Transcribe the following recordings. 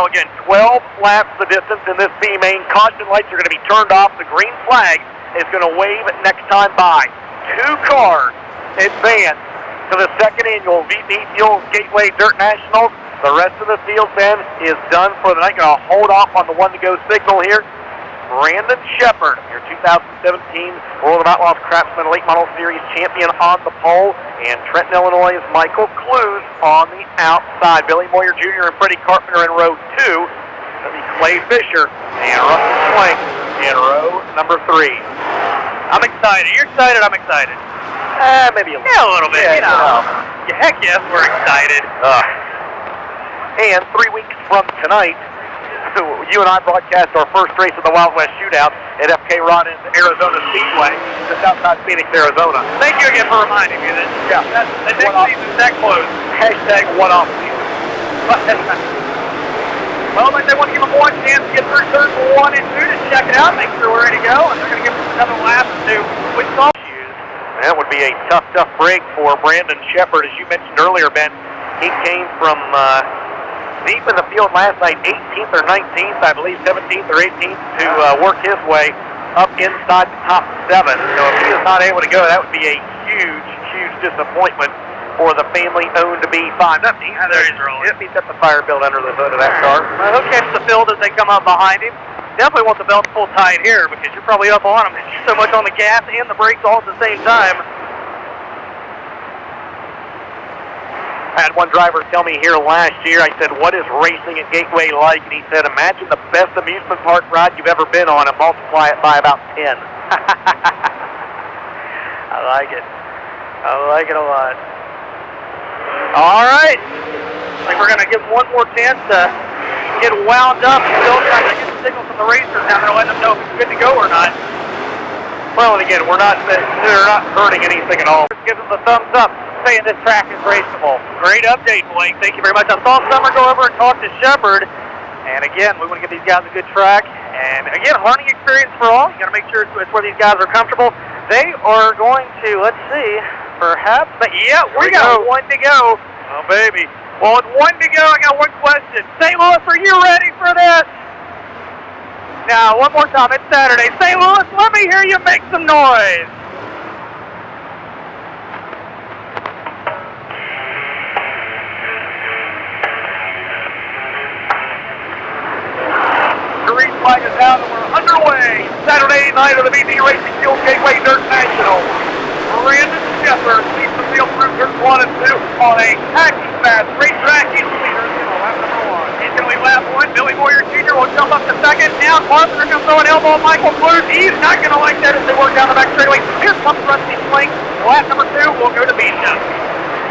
Now again, 12 laps the distance in this B main. Caution lights are going to be turned off. The green flag is going to wave next time by. 2 cars advance to the second annual VP Fuels Gateway Dirt Nationals. The rest of the field then is done for the night. Going to hold off on the one to go signal here. Brandon Shepard, your 2017 World of Outlaws Craftsman Late Model Series champion on the pole. And Trenton, Illinois' Michael Clues on the outside. Billy Moyer Jr. and Freddie Carpenter in row 2. That'll be Clay Fisher and Russell Schwank in row number 3. I'm excited. You're excited, I'm excited. Maybe a little. Yeah, a little bit. Yeah, heck yes, we're excited. And 3 weeks from tonight, you and I broadcast our first race of the Wild West Shootout at FK Rodden's Arizona Speedway, just outside Phoenix, Arizona. Thank you again for reminding me that. Yeah. That next season's that close. Hashtag one-off season. Well, like they want to give them one chance to get through turns 1 and 2 to check it out, make sure we're ready to go, and they're going to give us another lap or 2 with soft shoes. That would be a tough break for Brandon Shepard. As you mentioned earlier, Ben, he came from deep in the field last night, 18th or 19th, I believe 17th or 18th, to work his way up inside the top 7. So if he is not able to go, that would be a huge disappointment for the family-owned B5. He set the fire build under the hood of that car. Well, he'll catch the field as they come up behind him. Definitely want the belt to pull tight here because you're probably up on him. He's so much on the gas and the brakes all at the same time. I had one driver tell me here last year, I said, what is racing at Gateway like? And he said, imagine the best amusement park ride you've ever been on and multiply it by about 10. I like it. I like it a lot. All right. I think we're going to give them one more chance to get wound up. Still trying to get the signal from the racers now. They're letting them know if it's good to go or not. Well, and again, they're not hurting anything at all. Just give them the thumbs up, saying this track is raceable. Great update, Blake. Thank you very much. I saw Summer go over and talk to Shepard. And again, we want to give these guys a good track. And again, learning experience for all. You got to make sure it's where these guys are comfortable. They are going to, let's see, perhaps, but yeah, we got 1 to go. Oh, baby. Well, with 1 to go, I got one question. St. Louis, are you ready for this? Now, one more time. It's Saturday. St. Louis, let me hear you make some noise. Green flag is out and we're underway. Saturday night of the VP Racing Fuel Gateway Dirt National. Brandon Shepard leads the field through turns 1 and 2 on a hacking fast racetrack. He's the leader in lap number 1. He's going to lead lap 1. Billy Moyer Jr. will jump up to second. Now Carpenter going to throw an elbow on Michael Clues. He's not going to like that as they work down the back straightaway. Here comes Rusty Schwank. Lap number 2 will go to Beach.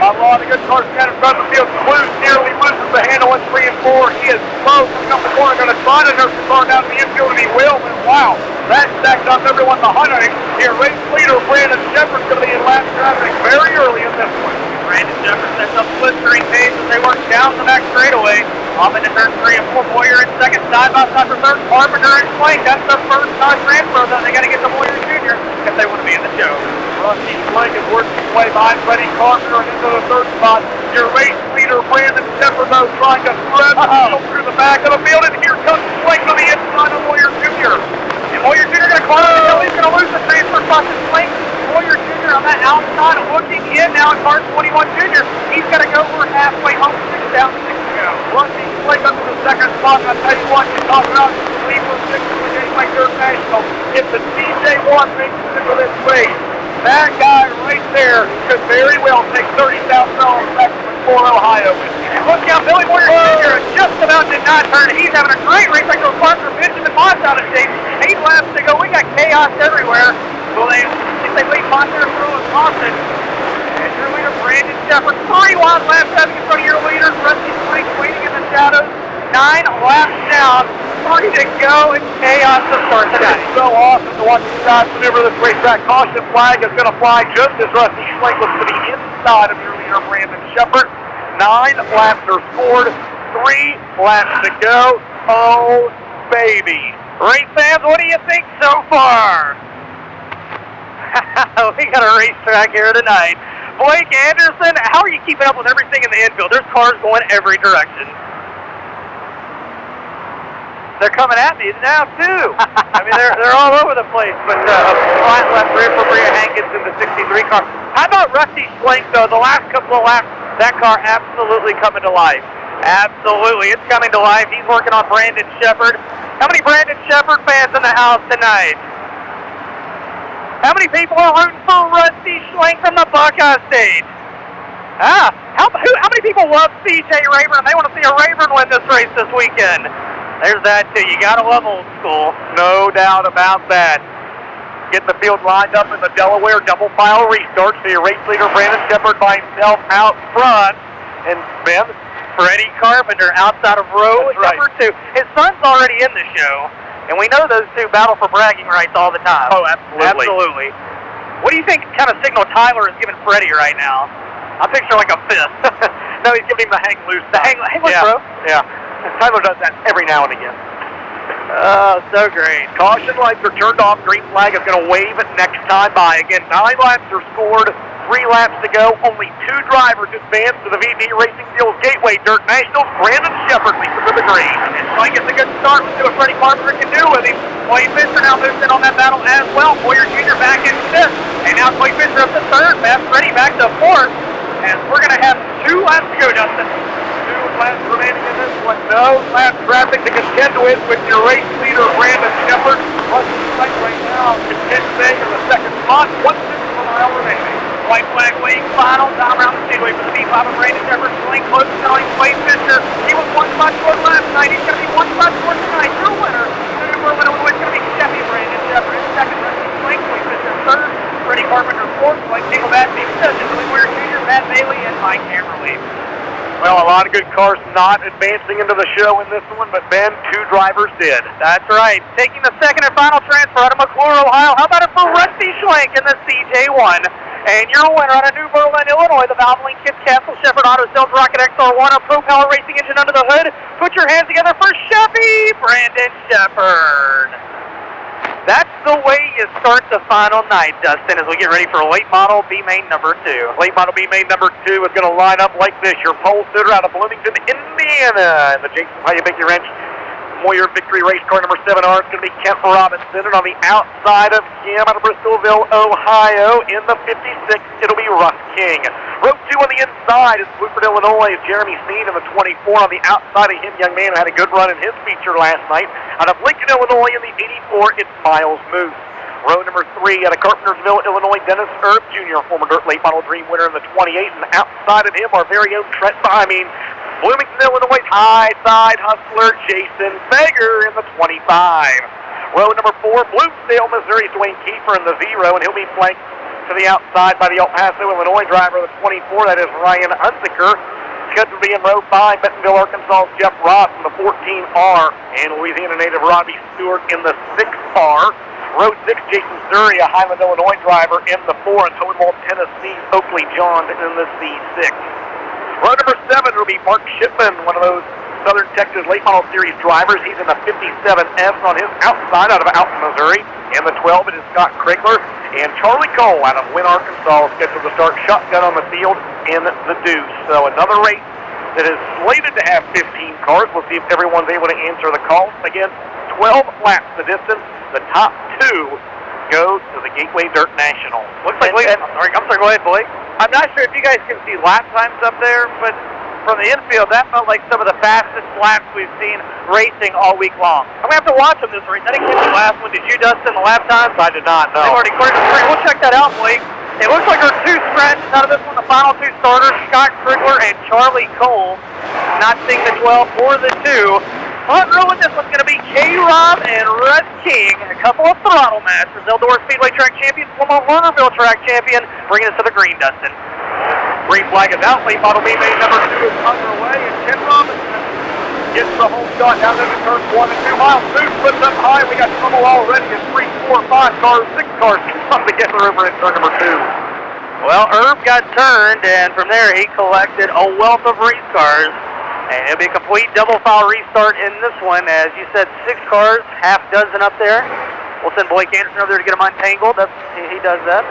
A lot of good cars scattered across the field. Clues nearly loses the handle in 3 and 4. He is slow coming up the corner. Going to try to nurse the car down to the infield, and he will. And wow, that stacked up everyone behind him. Here, race leader Brandon Shepard's going to be in lap traffic very early in this one. Brandon Shepard sets up blistering pace as they work down the back straightaway. Off into turn 3 and 4. Moyer in second, side by side for third. Carpenter and Schwank. That's their first time transfer, though. They got to get to Moyer Jr. if they want to be in the show. Rusty Schwank is working his way behind Freddie Carpenter and into the third spot. Your race leader, Brandon Shepard, though, trying to thread the field through the back of the field. And here comes Schwank on the inside of Moyer Jr. And Moyer Jr. going to climb up the hill. He's going to lose the transfer spot to Schwank. Moyer Jr. on that outside looking in now in car 21 Jr. He's got to go over halfway home, 6 down, 6 to go. Rusty Schwank up to the second spot. And I'll tell you what, you talk about lead for 6 for the Gateway Dirt National. If the TJ1 makes it into this race, that guy right there could very well take $30,000 back from Ohio. And look out, Billy Moyer Jr. just about did not turn. He's having a great race. Like those partner Benjamin Moss out of shape. 8 laps to go. We got chaos everywhere. Will they lead Montero through and Hoffman? And your leader, Brandon Shepard. 3 wild laps having in front of your leaders. Rusty Schwank waiting in the shadows. 9 laps down. 3 to go, and chaos to start today. It's so awesome to watch these guys maneuver this racetrack. Caution flag is going to fly just as Rusty Schwank looks to be inside of your leader, Brandon Shepard. 9 laps are scored, 3 laps to go. Oh, baby. Race fans, what do you think so far? We got a racetrack here tonight. Blake Anderson, how are you keeping up with everything in the infield? There's cars going every direction. They're coming at me now, too. I mean, they're all over the place. But a flat left rear for Bria Hankins in the 63 car. How about Rusty Schlenk, though? The last couple of laps, that car absolutely coming to life. Absolutely. It's coming to life. He's working on Brandon Shepherd. How many Brandon Shepherd fans in the house tonight? How many people are rooting for Rusty Schlenk from the Buckeye stage? How many people love CJ Rayburn? They want to see a Rayburn win this race this weekend. There's that too. You gotta love old school. No doubt about that. Getting the field lined up in the Delaware double file restart. So your race leader Brandon Shepherd by himself out front. And Ben, Freddie Carpenter outside of row number 2. His son's already in the show. And we know those two battle for bragging rights all the time. Oh, absolutely. Absolutely. What do you think kind of signal Tyler is giving Freddie right now? I picture like a fist. No, he's giving him the hang loose. The hang loose, yeah. bro. Yeah. Tyler does that every now and again. Oh, so great. Caution lights are turned off. Green flag is going to wave it next time by. Again, 9 laps are scored. 3 laps to go. Only 2 drivers advance to the VP Racing Fuels Gateway Dirt Nationals. Brandon Shepherd leads to the green. And Schlenk gets a good start. Let's see what Freddie Carpenter can do with him. Clay Fisher now moves in on that battle as well. Boyer Jr. back in 5th. And now Clay Fisher up to 3rd. Matt Freddie back to 4th. And we're going to have 2 laps to go, Dustin. 2 laps remaining in this one. No lap traffic to contend with your race leader, Brandon Shepherd. Right now, contending in the 2nd spot. 1/6 of a mile remaining. White flag waiting final time around the Speedway for the V5 of Brandon Shepherd. Schlenk close to telling Clay Fisher. He was 1 spot short last night. He's going to be 1 spot short tonight. Your winner. Your winner is going to be Chevy Brandon Shepherd in 2nd. Schlenk, Clay Fisher 3rd. Freddie Carpenter 4th. Schlenk, Dingleback, Steve Sessions, Billy Boyer Jr., Matt Bailey, and Mike Hammerly. Well, a lot of good cars not advancing into the show in this one, but Ben, 2 drivers did. That's right. Taking the 2nd and final transfer out of McClure, Ohio. How about it for Rusty Schlenk in the CJ1? And your winner out of New Berlin, Illinois, the Valvoline Kits Castle Shepherd Auto Sales Rocket XR1, a Pro Power Racing engine under the hood. Put your hands together for Chevy Brandon Shepherd. That's the way you start the final night, Dustin, as we get ready for late model B main number 2. Late model B main number 2 is going to line up like this. Your pole sitter out of Bloomington, Indiana. And the Jason Hayabiki Wrench Moyer Victory Race car number 7R is going to be Kent Robinson. And on the outside of him, out of Bristolville, Ohio, in the 56, it'll be Russ King. Row 2 on the inside is Blueford, Illinois, is Jeremy Sneed in the 24. On the outside of him, young man who had a good run in his feature last night. Out of Lincoln, Illinois, in the 84, it's Miles Moose. Row number 3 out of Carpentersville, Illinois, Dennis Erb Jr., former Dirt Late Model Dream winner in the 28. And outside of him, our very own Bloomington, Illinois, high side hustler, Jason Fager in the 25. Row number 4, Bluesdale, Missouri, Dwayne Kiefer in the 0, and he'll be flanked to the outside by the El Paso, Illinois driver of the 24, that is Ryan Hunziker. Scheduled to be in row 5, Bentonville, Arkansas, Jeff Ross in the 14R, and Louisiana native Robbie Stewart in the 6R. Row 6, Jason Zuri, a Highland, Illinois driver in the 4, and Hohenwald, Tennessee, Oakley John in the C6. Row number 7 will be Mark Shipman, one of those Southern Texas Late Model Series drivers. He's in the 57S on his outside out of Alton, Missouri. In the 12, it is Scott Krigler. And Charlie Cole out of Wynn, Arkansas, scheduled to start shotgun on the field in the Deuce. So another race that is slated to have 15 cars. We'll see if everyone's able to answer the call. Again, 12 laps the distance. The top 2 go to the Gateway Dirt National. Looks like, I'm sorry, go ahead, Blake. I'm not sure if you guys can see lap times up there, but from the infield, that felt like some of the fastest laps we've seen racing all week long. I'm going to have to watch them this race. I didn't get the last one. Did you, Dustin, the lap times? I did not, no. They've already cleared the screen. We'll check that out, Blake. It looks like our 2 scratches out of this one, the final 2 starters, Scott Krigler and Charlie Cole. Not seeing the 12 or the 2. Front row in this one's going to be K-Rob and Russ King, a couple of throttle masters. Eldora Speedway track champion, former Lernerville track champion, bringing us to the green, Dustin. Green flag is out. Late Model B main number 2 is underway, and Ken Robinson gets the home shot down into turn 1 and 2 miles. Moose puts up high. We got trouble already as 3, 4, 5 cars, 6 cars come together over in turn number 2. Well, Herb got turned, and from there he collected a wealth of race cars. And it'll be a complete double file restart in this one. As you said, 6 cars, half dozen up there. We'll send Blake Anderson over there to get them untangled. He does that.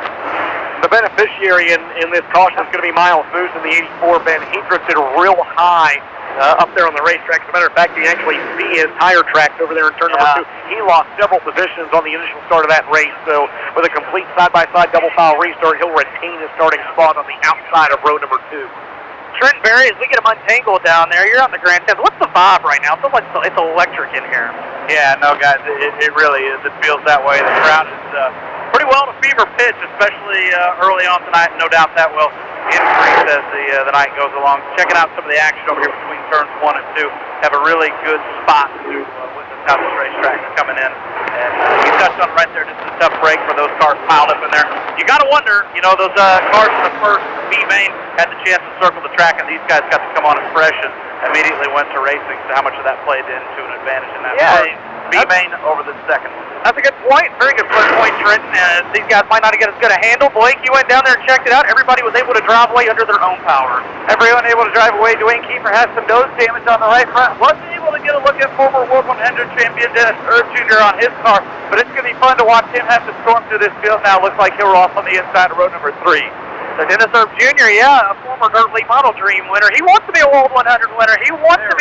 The beneficiary in this caution is going to be Miles Moose in the 84. Ben, he drifted real high up there on the racetrack. As a matter of fact, you can actually see his tire tracks over there in turn number 2. He lost several positions on the initial start of that race, so with a complete side-by-side double file restart, he'll retain his starting spot on the outside of row number 2. Trent Berry, as we get him untangled down there, you're on the grandstand. What's the vibe right now? It feels like it's electric in here. Yeah, no, guys, it really is. It feels that way. The crowd is pretty well at a fever pitch, especially early on tonight. No doubt that will increase as the night goes along. Checking out some of the action over here between turns 1 and 2. Have a really good spot to witness how this racetrack is coming in. And you touched on it right there. This is a tough break for those cars piled up in there. You got to wonder, you know, those cars in the first B main had the chance to circle the track, and these guys got to come on as fresh and immediately went to racing. So how much of that played into an advantage in that first B main over the second one? That's a good point. Very good point, Trenton. These guys might not get as good a handle. Blake, you went down there and checked it out. Everybody was able to drive away under their own power. Everyone able to drive away. Dwayne Kiefer has some nose damage on the right front. Wasn't able to get a look at former World 100 champion Dennis Erb Jr. on his car, but it's going to be fun to watch him have to storm through this field now. Looks like he'll off on the inside of row number 3. So Dennis Erb Jr., a former Dirt Late Model Dream winner. He wants to be a World 100 winner. He wants to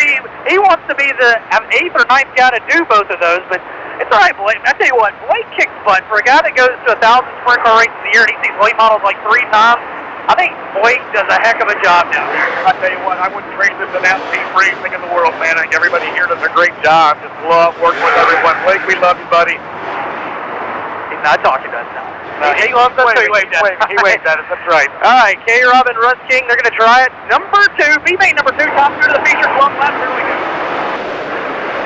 be the 8th or 9th guy to do both of those, but it's all right, Blake. I tell you what, Blake kicks butt. For a guy that goes to 1,000 sprint car races a year and he sees late models like 3 times, I think Blake does a heck of a job down there. I tell you what, I wouldn't trade this to that team for anything in the world, man. I think everybody here does a great job. Just love working with everyone. Blake, we love you, buddy. He's not talking to us now. He loves us, so he waved at us. He waved at us, that's right. All right, K. Robin, Russ King, they're going to try it. Number 2, B-main number 2, top 2 to the feature club lap. Here we go.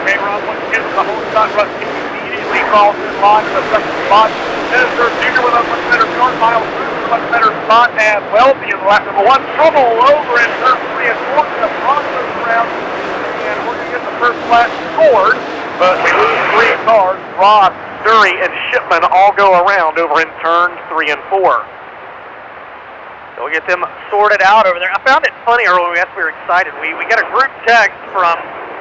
Hey, Rob, once again, the whole shot, Russ King immediately calls in line in the second spot. Dennis Erb Jr. with a much better start. Miles Cruz with a much better spot as well. Being lap number 1. Trouble over in turn 3 and 4 to cross those rounds. And we're going to get the first lap scored, but we lose 3 cars. Ross, Dury, and Shipman all go around over in turns 3 and 4. So we'll get them sorted out over there. I found it funny earlier. We were excited. We got a group text from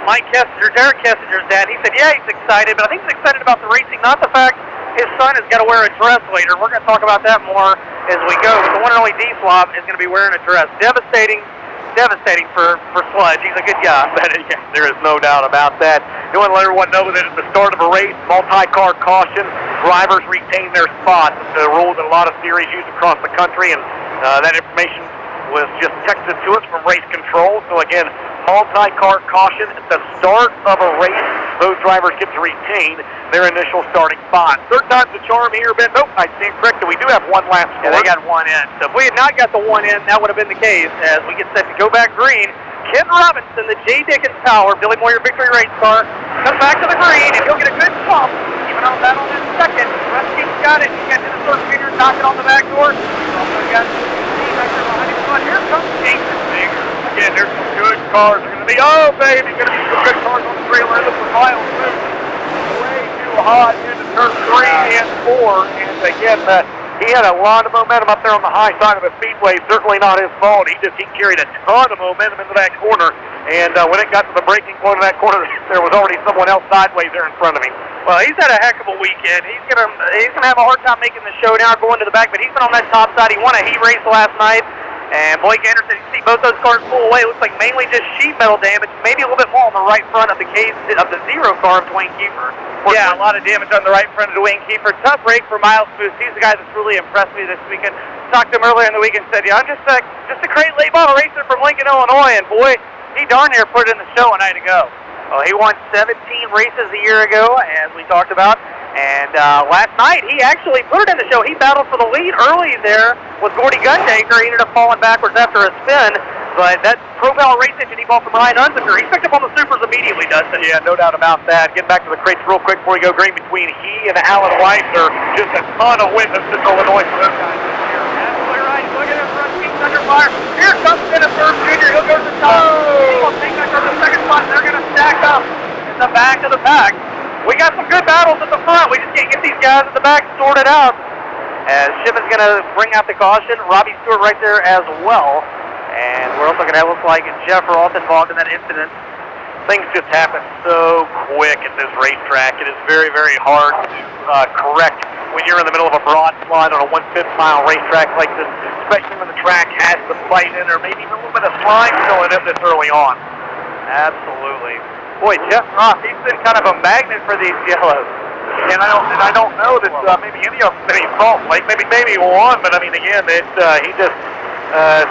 Mike Kessinger, Derek Kessinger's dad. He said, yeah, he's excited, but I think he's excited about the racing, not the fact his son has got to wear a dress later. We're going to talk about that more as we go. But the one and only D-Swab is going to be wearing a dress. Devastating for Sludge. He's a good guy. There is no doubt about that. You want to let everyone know that at the start of a race, multi-car caution, drivers retain their spots. It's a rule that a lot of series use across the country, and that information was just texted to us from race control. So again, multi-car caution at the start of a race. Those drivers get to retain their initial starting spot. Third time's the charm here, Ben. Nope, I stand corrected. We do have one lap score. Yeah, they got 1 in. So if we had not got the 1 in, that would have been the case. As we get set to go back green, Ken Robinson, the J. Dickens Power, Billy Moyer Victory Race car, comes back to the green, and he'll get a good pump. Even on that second, Rusty's got it. He's got Dennis Erb Jr. knocking on the back door. Also got Steve back there behind him. But here comes Jason Baker. Again, there's some good cars. They're going to be, oh, baby, going to be some good cars on the trailer. This was Miles Cruz. Way too hot into turn 3 and 4. And again, he had a lot of momentum up there on the high side of the Speedway. Certainly not his fault. He carried a ton of momentum into that corner. And when it got to the breaking point of that corner, there was already someone else sideways there in front of him. Well, he's had a heck of a weekend. He's gonna have a hard time making the show now going to the back, but he's been on that top side. He won a heat race last night. And Blake Anderson, you see both those cars pull away. It looks like mainly just sheet metal damage, maybe a little bit more on the right front of the Zero car of Dwayne Kiefer. Yeah, a lot of damage on the right front of Dwayne Kiefer. Tough break for Miles Cruz. He's the guy that's really impressed me this weekend. Talked to him earlier in the week and said, yeah, I'm just a great late model racer from Lincoln, Illinois. And boy, he darn near put it in the show a night ago. Well, he won 17 races a year ago, as we talked about. And last night, he actually put it in the show. He battled for the lead early there with Gordy Gundaker. He ended up falling backwards after a spin. But that Propel race engine he bought from Ryan Hunziker, he picked up on the supers immediately, Dustin. Yeah, no doubt about that. Getting back to the crates real quick before we go green between he and Alan Weiss. Just a ton of wind in Central Illinois for those guys this year. Absolutely right. Look at him, Russ King's under fire. Here comes Dennis Erb Jr. He'll go to the top. He'll take back over the second spot. They're going to stack up in the back of the pack. We got some good battles at the front. We just can't get these guys at the back sorted out. As Shipman's going to bring out the caution. Robbie Stewart right there as well. And we're also going to look like Jeff Roth involved in that incident. Things just happen so quick at this racetrack. It is very, very hard to correct when you're in the middle of a broad slide on a 1/5 mile racetrack like this, especially when the track has the fight in or maybe even a little bit of slime going in this early on. Absolutely. Boy, Jeff Ross, he's been kind of a magnet for these yellows. And I don't know that maybe any of them any fault. Like maybe one, but I mean again, he just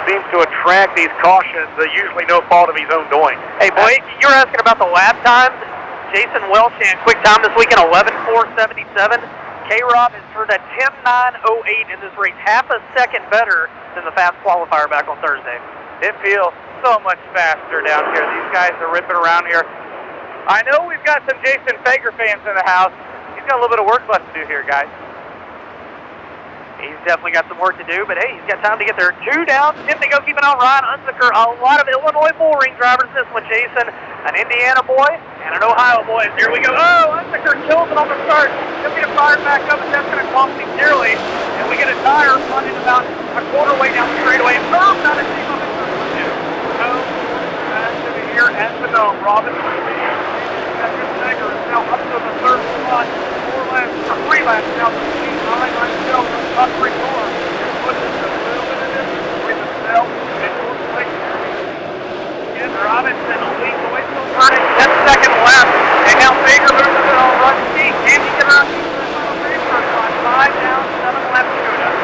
seems to attract these cautions. Usually no fault of his own doing. Hey, boy, you were asking about the lap times. Jason Welch and quick time this weekend, 11:4:77. K-Rob has turned a 10:9:08 in this race, half a second better than the fast qualifier back on Thursday. It feels so much faster down here. These guys are ripping around here. I know we've got some Jason Fager fans in the house. He's got a little bit of work left to do here, guys. He's definitely got some work to do, but hey, he's got time to get there. 2 down, 10 to go, keeping out Ryan Unzicker. A lot of Illinois bullring drivers this one, Jason. An Indiana boy and an Ohio boy. Here we go. Oh, Unzicker kills it on the start. He'll get fired back up, and that's going to cost him dearly. And we get a tire running about a quarter way down the straightaway. Not a team on the first two. So, back to the here at the dome. Robinson, second Fager is now up to the third spot. 3 laps now between 9 myself and the top 3 cars. It puts us a little bit of distance between themselves and North Lake. Again, Robinson leads the way till turning 10-second left, and now Fager moves it on run speed. Can he get around first line? 5 down, 7 laps to go down.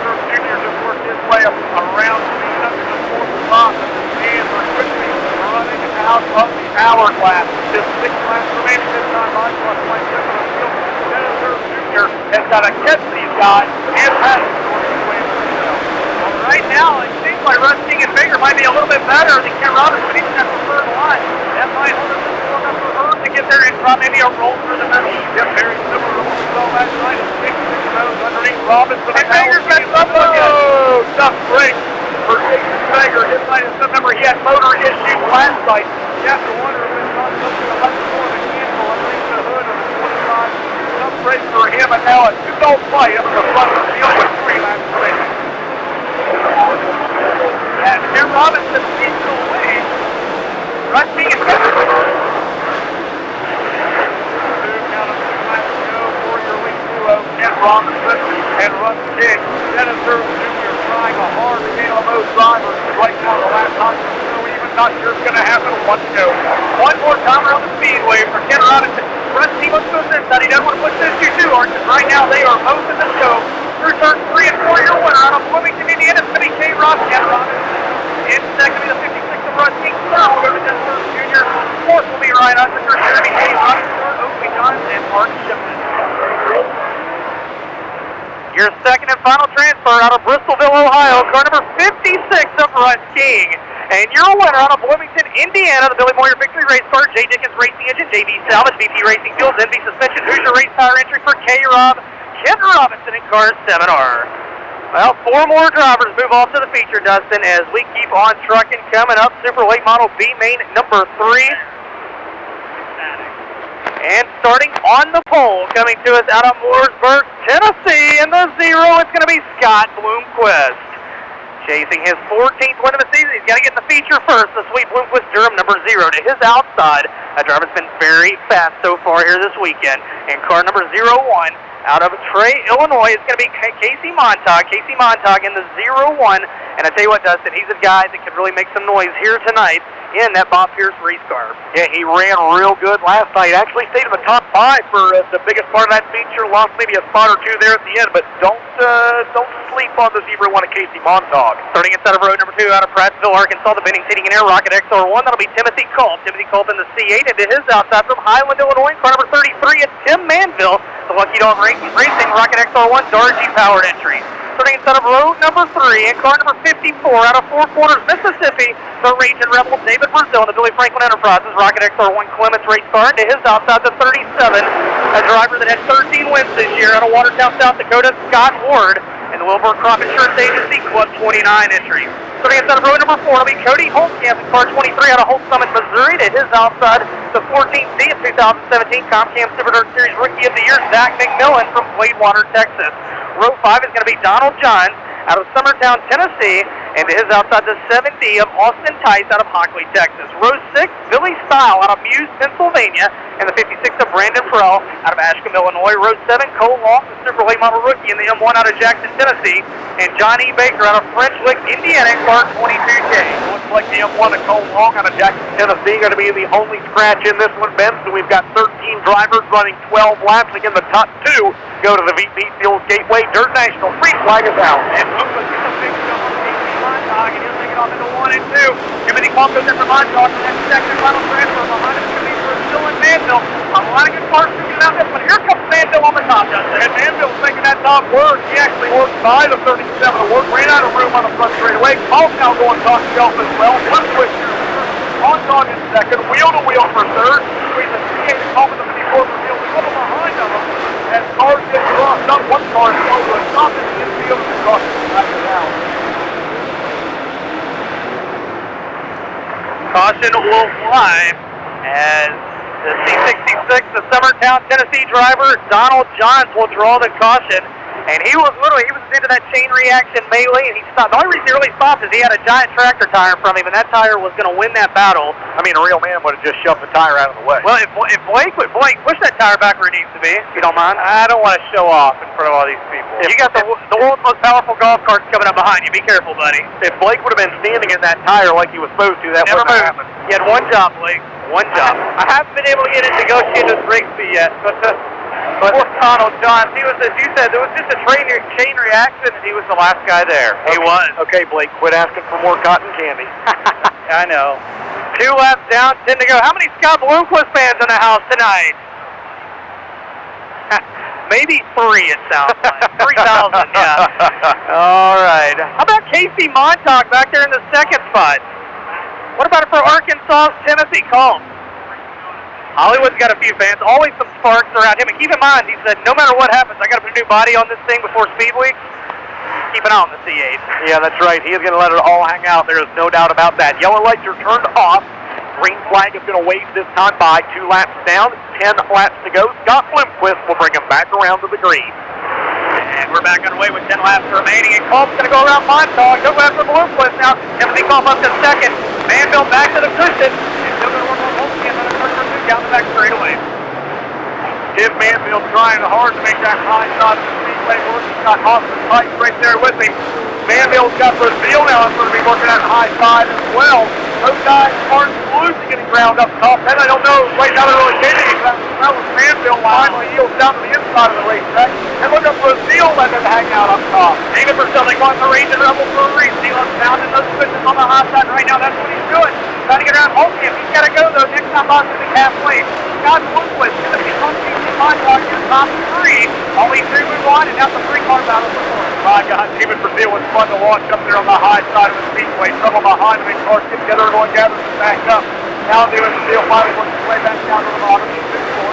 Well, Junior just worked his way up around speed up to the 4th spot, and we're quickly running out of the hourglass. Just 6 laps remaining this time. Line plus 0.7 on the field. Junior has got to catch these guys and pass Right now, it seems like Rusty and Fager might be a little bit better than Ken Roberts, but he's got the third line. That might hold us long enough for Herb to get there and drop maybe a roll through the middle. Yep, very similar to what we saw last night. 6 of those underneath Robinson. And Fager's got something again. Oh, tough break for Jason Fager. His line is some number. He had motor issues last night. You have to wonder if it's not something a lot more of a handle underneath the hood of the 25. Tough break for him, and now a 2-0 fight up in the front of the field with 3 laps remaining. And Ken Robinson leads the lead. Rusty and Fager. 2 down to 2 laps to go for your lead duo. Ken Robinson and Russ King. Dennis Earl Jr. trying a hard to get on those drivers. Right now, the last time, not sure it's going to happen. 1 to go. One more time around the speedway for Ken Robinson. Rusty looks to his inside. He doesn't want to push this too hard because right now they are both in the show. Through turn 3 and 4, your winner out of Bloomington, Indiana. It's going to be K-Rob. Ken Robinson. In second will be the 56 of Rusty. Third will go to Dennis Earl Jr. Fourth will be Ryan Unzicker. Jeremy K. Robinson, Oakley Johns, and Mark Shipman. Your second and final transfer out of Bristolville, Ohio, car number 56 of Russ King. And your winner out of Bloomington, Indiana, the Billy Moyer Victory Race Car, J. Dickens Racing Engine, JB Salvage, BP Racing Fuels, NB Suspension, Hoosier Race Tire entry for K-Rob, Ken Robinson in car 7R. Well, 4 more drivers move off to the feature, Dustin, as we keep on trucking. Coming up, Super Late Model B main number 3. And starting on the pole, coming to us out of Mooresburg, Tennessee, in the 0, it's going to be Scott Bloomquist. Chasing his 14th win of the season. He's got to get in the feature first. The sweet Bloomquist Durham number 0 to his outside. A driver's been very fast so far here this weekend. And car number 01 out of Trey, Illinois, it's going to be Casey Montag. Casey Montag in the 01. And I tell you what, Dustin, he's a guy that can really make some noise here tonight in that Bob Pierce race car. Yeah, he ran real good last night. Actually stayed in the top 5 for the biggest part of that feature. Lost maybe a spot or 2 there at the end, but don't sleep on the Zebra 1 of Casey Montag. Starting inside of road number 2 out of Prattsville, Arkansas, the Bennings Heating and Air Rocket XR1. That'll be Timothy Culp. Timothy Culp in the C8, and to his outside from Highland, Illinois, car number 33 is Tim Manville, the Lucky Dog Racing Rocket XR1 Dargy powered entry. Starting inside of road number 3 and car number 54 out of Four Corners, Mississippi, the Raging Rebel David Brazil, the Billy Franklin Enterprises Rocket XR1 Clements race car. And to his outside, the 37, a driver that had 13 wins this year out of Watertown, South Dakota, Scott Ward, and the Wilbur Crop Insurance Agency Club 29 entry. Starting inside of road number 4 will be Cody Holtkamp in car 23 out of Holt Summit, Missouri. To his outside, the 14th D of 2017 Comcam Super Dirt Series Rookie of the Year, Zach McMillan from Gladewater, Texas. Row 5 is going to be Donald Johns out of Summertown, Tennessee. And to his outside, the 7D of Austin Tice out of Hockley, Texas. Row 6, Billy Style out of Muse, Pennsylvania. And the 56 of Brandon Farrell out of Ashcombe, Illinois. Row 7, Cole Long, the Super Late Model rookie in the M1 out of Jackson, Tennessee. And John E. Baker out of French Lick, Indiana, Clark 22K. Looks like the M1 of Cole Long out of Jackson, Tennessee, going to be the only scratch in this one, Ben. So we've got 13 drivers running 12 laps. Again, the top 2 go to the VP Fuels Gateway Dirt National. Free flag is out. And Lucas gets a big jump on the Montauk, and he'll take it off into 1 and 2. Timothy Karl goes in for Montauk, and then second and final transfer behind him is going to be Brazil and Manville. A lot of good cars moving out this one. Here comes Manville on the top, Justin. And Manville's making that top work. He actually worked by the 37 to work, ran out of room on the front straightaway. Karl's now going top shelf as well. One switch here. Montauk in second, wheel to wheel for third. Between the 3 and Hoffman, the 54 for field, a couple behind them. As cars get crossed up, one car is slow to a stop in the infield and across the back down. Caution will fly as the C66, the Summertown, Tennessee driver, Donald Johns, will draw the caution. And he was into that chain reaction melee, and he stopped. The only reason he really stopped is he had a giant tractor tire in front of him, and that tire was going to win that battle. I mean, a real man would have just shoved the tire out of the way. Well, if Blake push that tire back where it needs to be, if you don't mind. I don't want to show off in front of all these people. You got the world's most powerful golf carts coming up behind you. Be careful, buddy. If Blake would have been standing in that tire like he was supposed to, that wouldn't have happened. You had one job, Blake. One job. I haven't been able to get it negotiated with Briggsby yet, but poor Donald Johns, he was, as you said, there was just a chain reaction, and he was the last guy there. Okay. He was. Okay, Blake, quit asking for more cotton candy. I know. 2 laps down, 10 to go. How many Scott Bloomquist fans in the house tonight? Maybe 3, it sounds like. 3,000, yeah. All right. How about Casey Montauk back there in the second spot? What about it for Arkansas' Timothy Karl? Hollywood's got a few fans, always some sparks around him. And keep in mind, he said, no matter what happens, I got to put a new body on this thing before Speedway. Keep an eye on the C8. Yeah, that's right. He is going to let it all hang out. There is no doubt about that. Yellow lights are turned off. Green flag is going to wave this time by. 2 laps down, 10 laps to go. Scott Bloomquist will bring him back around to the green. And we're back underway with 10 laps remaining. And Karl's going to go around Montauk. Go after Bloomquist now. Timothy Karl up to second. Manville back to the cushion. And still going to work on Hoffman on a turn or 2 down the back straightaway. Tim Manville trying hard to make that high shot to Speedway work. He's got Hoffman Tice right there with him. Manville's got Brazil now. That's going to be working that high side as well. Those guys aren't losing getting ground up top. Then I don't know right now they're really getting it. That was Manville finally yields down to the inside of the racetrack. And look at Brazil letting them hang out up top. David Brazil, they go on the Raging Rebel for a reason. He loves pounding those cushions on the high side right now. That's what he's doing. Trying to get around Hoffman. He's got to go though. Next time Boss will be halfway. Scott Bloomquist is going to be hunting in Montauk in top 3. Only 2 move on, and now the 3-car battle for 4. My God, David Brazil was fun to watch up there on the high side of the Speedway. Trouble behind him, and cars get together and going gather them back up. Now David Brazil finally works his way back down to the bottom. He's 2 4.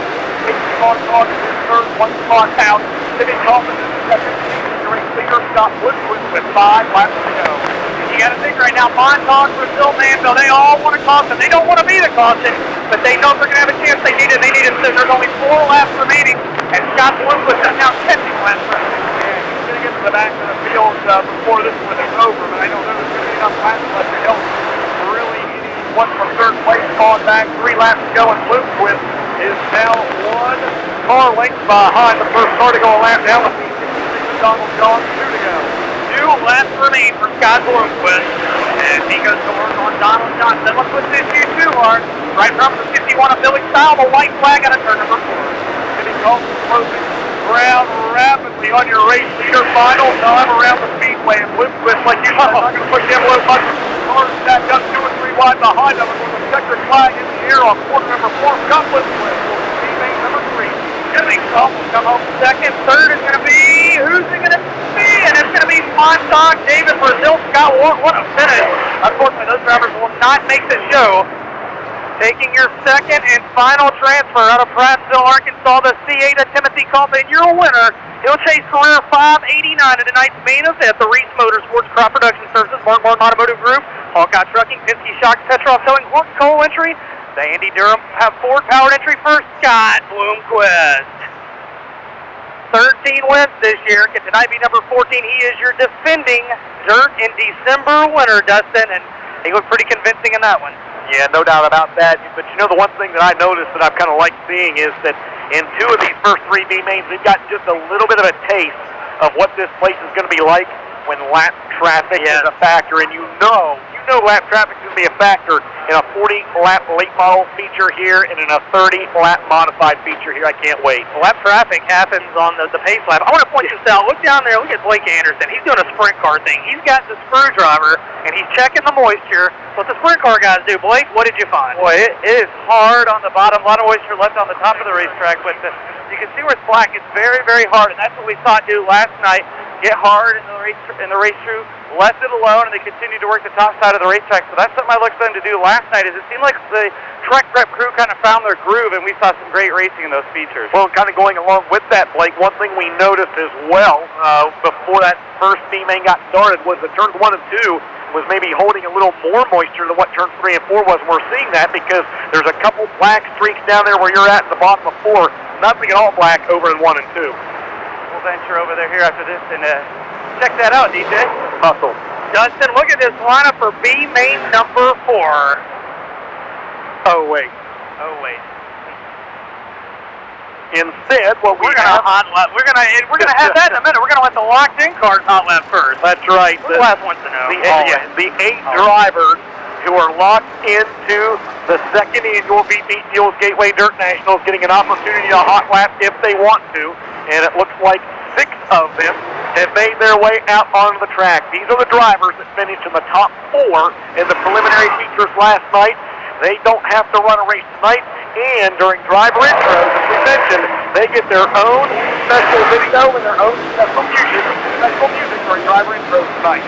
6 cars on in his third, 1 spot out. Timmy Kaufman is the second. The race leader, Scott Bloomquist, with 5 laps to go. You got to think right now, Montauk, Brazil, Manville, they all want a caution. They don't want to be the caution, but they know if they're going to have a chance. They need it. They need it. So there's only 4 laps remaining, and Scott Bloomquist is now catching laps remaining. And he's going to get to the back of the field before this one is over, but I don't know there's going to be enough time left to help really anyone from third place calling back. 3 laps to go, and Bloomquist is now 1 car length behind the first car to go a lap down. The C66 Donald Johns, 2 to go. 2 laps remain for Scott Bloomquist as he goes to work on Donald Johnson. Look what this U2 are. Right from the 51 of Billy Style, the white flag out of turn number 4. Timmy Kaufman closing ground rapidly on your race leader. Final time around the Speedway, and Bloomquist, like you said, not going to push the envelope much. Cars stacked up 2 and 3 wide behind them, and with the checkered flag in the air on corner number 4, Scott Bloomquist will be teammate number 3. Timothy Karl will come home second. Third is going to be, who's it going to be? And it's going to be Montauk, David Brazil, Scott Ward. What a finish. Unfortunately, those drivers will not make the show. Taking your second and final transfer out of Prattsville, Arkansas, the C8 of Timothy Karl, and your winner. He'll chase career 589 in tonight's main event. The Reese Motorsports Crop Production Services, Mark Martin Automotive Group, Hawkeye Trucking, Penske Shocks, Petrov Towing, Horton Coal Entry. The Andy Durham have Ford powered entry for Scott Bloomquist. 13 wins this year. Can tonight be number 14? He is your defending Dirt in December winner, Dustin, and he looked pretty convincing in that one. Yeah, no doubt about that. But you know, the one thing that I noticed that I've kind of liked seeing is that in 2 of these first 3 B mains, they've got just a little bit of a taste of what this place is going to be like when lap traffic is a factor. And you know lap traffic is going to be a factor in a 40-lap late model feature here and in a 30-lap modified feature here. I can't wait. Lap traffic happens on the pace lap. I want to point this out. Look down there. Look at Blake Anderson. He's doing a sprint car thing. He's got the screwdriver, and he's checking the moisture. What the sprint car guys do. Blake, what did you find? Boy, it is hard on the bottom. A lot of moisture left on the top of the racetrack, but you can see where it's black. It's very, very hard, and that's what we saw it do last night. Get hard in the race crew, left it alone, and they continued to work the top side of the racetrack. So that's something I looked for them to do last night. Is it seemed like the track prep crew kind of found their groove, and we saw some great racing in those features. Well, kind of going along with that, Blake, one thing we noticed as well before that first B main got started was that turns 1 and 2 was maybe holding a little more moisture than what turns 3 and 4 was. And we're seeing that because there's a couple black streaks down there where you're at the bottom of 4. Nothing at all black over in 1 and 2. We'll venture over there here after this and check that out, DJ. Hustle. Dustin, look at this lineup for B main number 4. Oh, wait. Instead, what we're gonna have that in a minute. We're gonna let the locked in cars hot lap first. That's right. We're the last ones to know. The 8 drivers who are locked into the second annual VP Fuels Gateway Dirt Nationals getting an opportunity to hot lap if they want to, and it looks like 6 of them have made their way out onto the track. These are the drivers that finished in the top 4 in the preliminary features last night. They don't have to run a race tonight, and during driver intros, as we mentioned, they get their own special video and their own special music during driver intros tonight.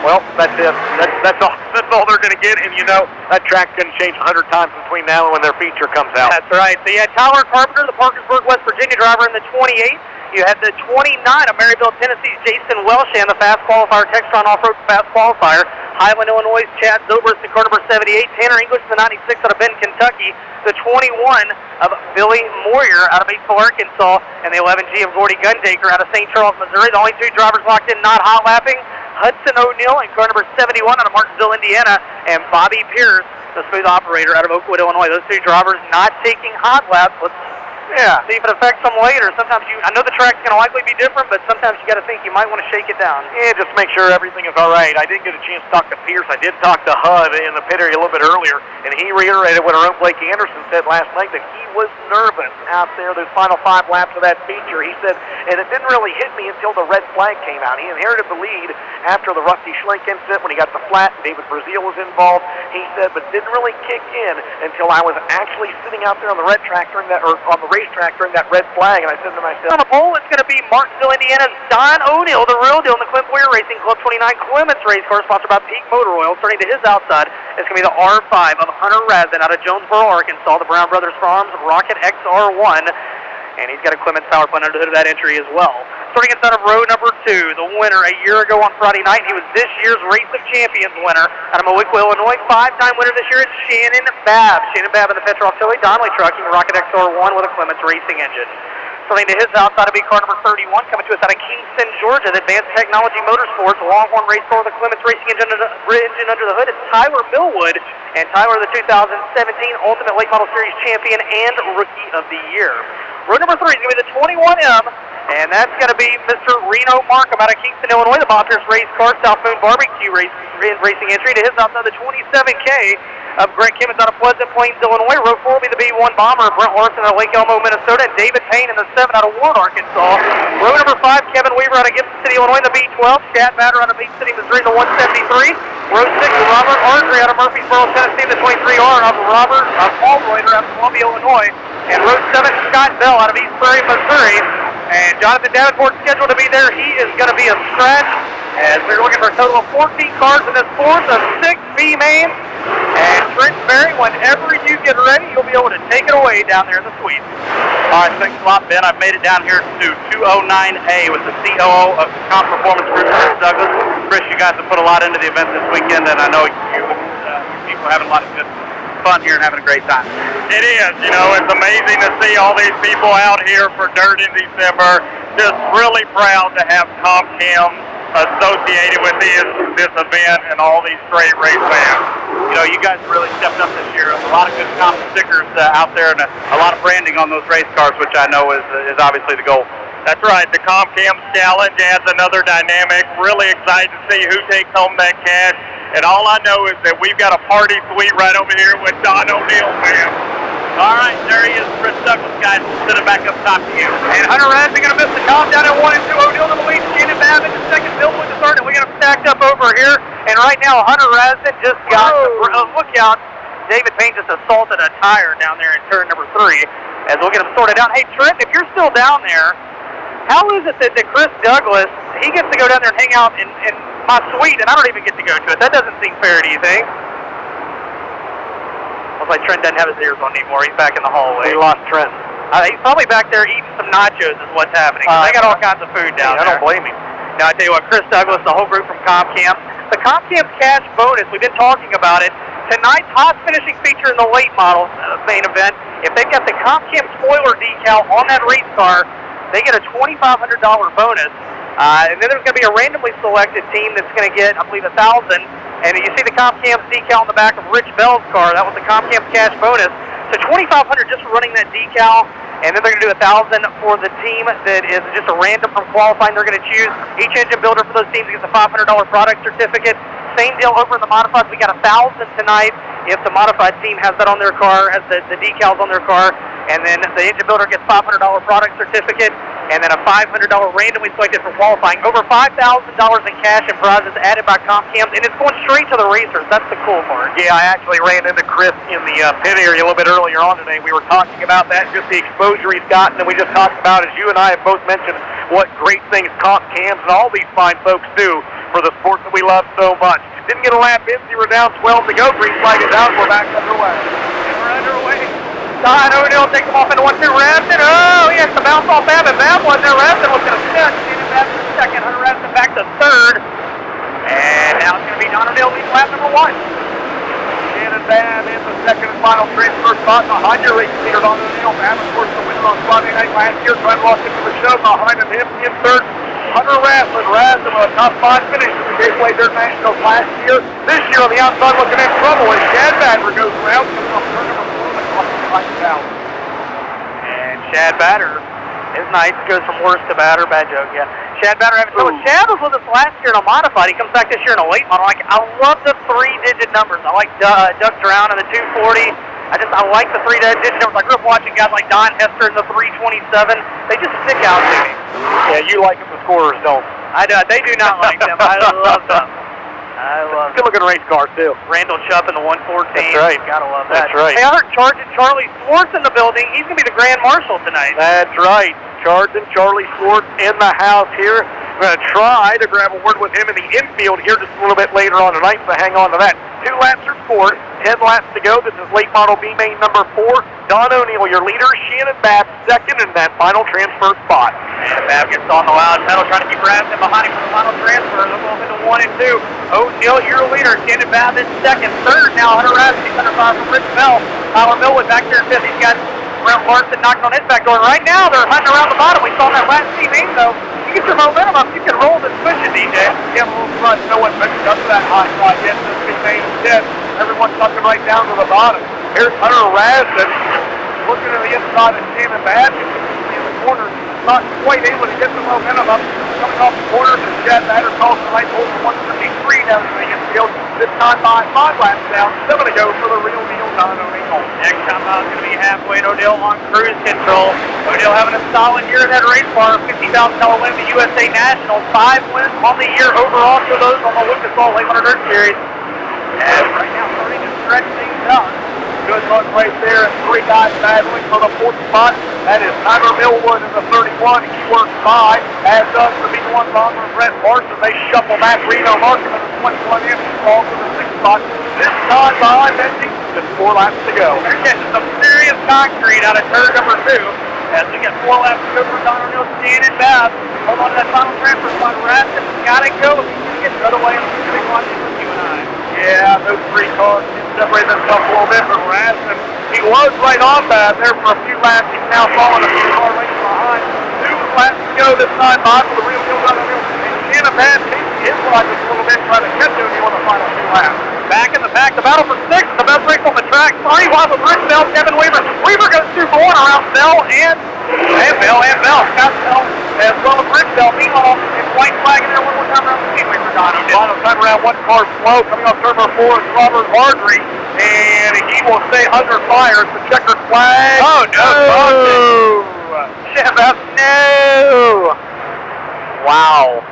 Well, that's it. That's all they're going to get, and you know that track's going to change 100 times between now and when their feature comes out. That's right. So you had Tyler Carpenter, the Parkersburg, West Virginia driver in the 28. You had the 29 of Maryville, Tennessee's Jason Welsh and the fast qualifier, Textron Off-Road fast qualifier. Highland, Illinois' Chad Zobrist in car number 78. Tanner English, the 96 out of Benton, Kentucky. The 21 of Billy Moyer out of Batesville, Arkansas. And the 11G of Gordy Gundaker out of St. Charles, Missouri. The only 2 drivers locked in, not hot lapping. Hudson O'Neill in car number 71 out of Martinsville, Indiana, and Bobby Pierce, the smooth operator out of Oakwood, Illinois. Those 2 drivers not taking hot laps. Let's see if it affects them later. Sometimes I know the track's going to likely be different, but sometimes you got to think you might want to shake it down. Yeah, just make sure everything is all right. I didn't get a chance to talk to Pierce. I did talk to HUD in the pit area a little bit earlier, and he reiterated what our own Blake Anderson said last night, that he was nervous out there those final 5 laps of that feature. He said, and it didn't really hit me until the red flag came out. He inherited the lead after the Rusty Schlink incident when he got the flat. David Brazil was involved. He said, but didn't really kick in until I was actually sitting out there on the racetrack during that red flag. And I said to myself, on the pole, it's going to be Martinsville, Indiana's Don O'Neill, the real deal in the Clint Boyer Racing Club 29 Clements race car, sponsored by Peak Motor Oil. Turning to his outside, it's going to be the R5 of Hunter Razin out of Jonesboro, Arkansas. The Brown Brothers Farms Rocket XR1. And he's got a Clements power plant under the hood of that entry as well. Starting inside of row number 2, the winner a year ago on Friday night. He was this year's Race of Champions winner out of Moequa, Illinois. 5-time winner this year is Shannon Babb. Shannon Babb in the Petrol Philly Donnelly Trucking Rocket XR1 with a Clements racing engine. Starting to his outside will be car number 31, coming to us out of Kingston, Georgia. The Advanced Technology Motorsports Longhorn race car with a Clements racing engine under the hood. It's Tyler Millwood, and Tyler, the 2017 Ultimate Late Model Series champion and Rookie of the Year. Row number 3 is going to be the 21M, and that's going to be Mr. Reno Markham out of Kingston, Illinois. The Bob Pierce race car, South Moon Barbecue racing entry. To his outside, the 27K of Greg Kimmons out of Pleasant Plains, Illinois. Row 4 will be the B1 Bomber, Brent Larson out of Lake Elmo, Minnesota, and David Payne in the 7 out of Warren, Arkansas. Row number 5, Kevin Weaver out of Gibson City, Illinois. The B12, Chad Batter out of Beach City, Missouri, the 173. Row 6, Robert Ardrey out of Murfreesboro, Tennessee, the 23R, and Robert Paul Reuter out of Columbia, Illinois. And row 7, Scott Bell out of East Prairie, Missouri. And Jonathan Davenport's scheduled to be there. He is going to be a stretch, as we're looking for a total of 14 cars in this fourth of 6 B mains. And Trent Berry, whenever you get ready, you'll be able to take it away down there in the suite. All right, thanks a lot, Ben. I've made it down here to 209A with the COO of Comp Performance Group, Chris Douglas. Chris, you guys have put a lot into the event this weekend, and I know you people are having a lot of good fun here and having a great time. It is. You know, it's amazing to see all these people out here for Dirt in December. Just really proud to have Comp Cam associated with this event and all these great race fans. You know, you guys really stepped up this year. A lot of good Comp stickers out there and a lot of branding on those race cars, which I know is obviously the goal. That's right. The Comp Cam Challenge adds another dynamic. Really excited to see who takes home that cash. And all I know is that we've got a party suite right over here with Don O'Neill, man. All right, there he is, Chris Douglas, guys. Send it back up top to you. And Hunter Radley going to miss the count down at 1 and 2. O'Neill to the lead, Shannon Babbitt in second, Bill with the third, and we got them stacked up over here. And right now, Hunter Radley just got look out. David Payne just assaulted a tire down there in turn number 3. As we'll get him sorted out. Hey, Trent, if you're still down there, how is it that Chris Douglas, he gets to go down there and hang out in my suite, and I don't even get to go to it? That doesn't seem fair, do you think? Looks like Trent doesn't have his ears on anymore. He's back in the hallway. We lost Trent. He's probably back there eating some nachos is what's happening. They got all kinds of food down there. I don't blame him. Now, I tell you what, Chris Douglas, the whole group from CompCamp. The CompCamp cash bonus, we've been talking about it. Tonight's hot finishing feature in the late model main event, if they've got the CompCamp spoiler decal on that race car, they get a $2,500 bonus. And then there's going to be a randomly selected team that's going to get, I believe, $1,000. And you see the CompCamp decal on the back of Rich Bell's car. That was the CompCamp cash bonus. So $2,500 just for running that decal. And then they're going to do $1,000 for the team that is just a random from qualifying. They're going to choose each engine builder for those teams gets a $500 product certificate. Same deal over in the modifieds. We got $1,000 tonight if the modified team has that on their car, has the decals on their car. And then the engine builder gets $500 product certificate, and then a $500 randomly selected for qualifying. Over $5,000 in cash and prizes added by CompCamp, and it's going straight to the racers. That's the cool part. Yeah, I actually ran into Chris in the pit area a little bit earlier on today. We were talking about that, just the exposure he's gotten, and we just talked about, as you and I have both mentioned, what great things CompCamps and all these fine folks do for the sport that we love so much. Didn't get a lap in, so we're down 12 to go. Green flag is out, we're back underway. And we're underway. Don O'Neill takes him off into 1-2. Raston, oh, he has to bounce off Babbitt. Babbitt wasn't there. Raston was going to stick. Shannon Babbitt in second. Hunter Raston back to third. And now it's going to be Don O'Neill leading lap number 1. Shannon Babbitt in the second and final transfer spot behind your race leader, Don O'Neill. Babbitt, of course, the winner on Friday night last year. Trying to lost into the show behind him in third. Hunter Raston with a top 5 finish in the Gateway Dirt Nationals last year. This year on the outside looking in trouble as Shad Batter goes around. And Shad Batter is nice. Goes from worst to batter. Bad joke, yeah. Shad Batter having trouble. Shad was with us last year in a modified. He comes back this year in a late model. I love the 3-digit numbers. I like Duck Drown and the 240. I like the 3-digit numbers. I grew up watching guys like Don Hester and the 327. They just stick out to me. Yeah, you like them, the scorers don't. I do. They do not like them. I love them. Good looking race car, too. Randall Chupp in the 114. That's right. Gotta love that. That's right. Hey, I heard Charlie Swartz in the building. He's going to be the Grand Marshal tonight. That's right. Charlie Swartz in the house here. We're going to try to grab a word with him in the infield here just a little bit later on tonight, so hang on to that. 2 laps are scored, 10 laps to go. This is late model B main number 4. Don O'Neill, your leader. Shannon Babb second in that final transfer spot. And Babb gets on the loud pedal, trying to keep Raston behind him for the final transfer. They'll go up into 1 and 2. O'Neill, your leader. Shannon Babb in second. Third now, Hunter Raston, 605 from Rich Bell. Tyler Millwood back there in fifth. He's got Brent Larson knocking on his back door. Right now, they're hunting around the bottom. We saw that last C main, though. You get your momentum up, you can roll this push it, DJ. Get a little front. No one mentioned up to that high side yet. This big main instead. Everyone's tucking right down to the bottom. Here's Hunter Raston looking to the inside of Shannon Babb in the corner. Not quite able to get the momentum up. Coming off the corner, and Shad Batter calls the right over 153 down the infield. This time by 5 laps down. 7 to go for the real deal, Don O'Neill. Next time out is going to be halfway, and O'Neill on cruise control. O'Neill having a solid year in that race car. $50,000 win in the USA Nationals. 5 wins on the year overall for those on the Lucas Oil 800 Dirt Series. And right now starting to stretch things out. Good look right there, and 3 guys battling for the 4th spot. That is Tyler Millwood in the 31. He works by, as does the B1 bomber Brett Larson. They shuffle back Reno Markham in the 21 in. He falls to the 6th spot. This time by Benji, just 4 laps to go. They're getting some serious concrete out of turn number 2. As we get 4 laps to go for Don O'Neill, Stan and Babb. Hold on to that final transfer spot. Rasmussen's got to go. He's going to get the other way. He's going to be watching with you and I. Yeah, those 3 cars can separate themselves a little bit, but Rasmussen, he was right on that there for a few laps. He's now falling a few car lengths behind. 2 laps to go this time by for the real deal Don O'Neill. And Shannon Babb chasing his ride just a little bit, trying to catch O'Neill in the final 2 laps. Back in the pack, the battle for 6th, the best race on the track. 3 wide with Rich Bell, Kevin Weaver. Weaver goes through going around Bell and Bell. Scott Bell as well as Rich Bell. Meanwhile, it's white flag in there one more time around the Speedway for Don O'Neill. Final time around, 1 car slow. Coming off turn number 4 is Robert Ardrey, and he will stay under fire. It's the checkered flag. Oh, no. Jeff, no. Wow.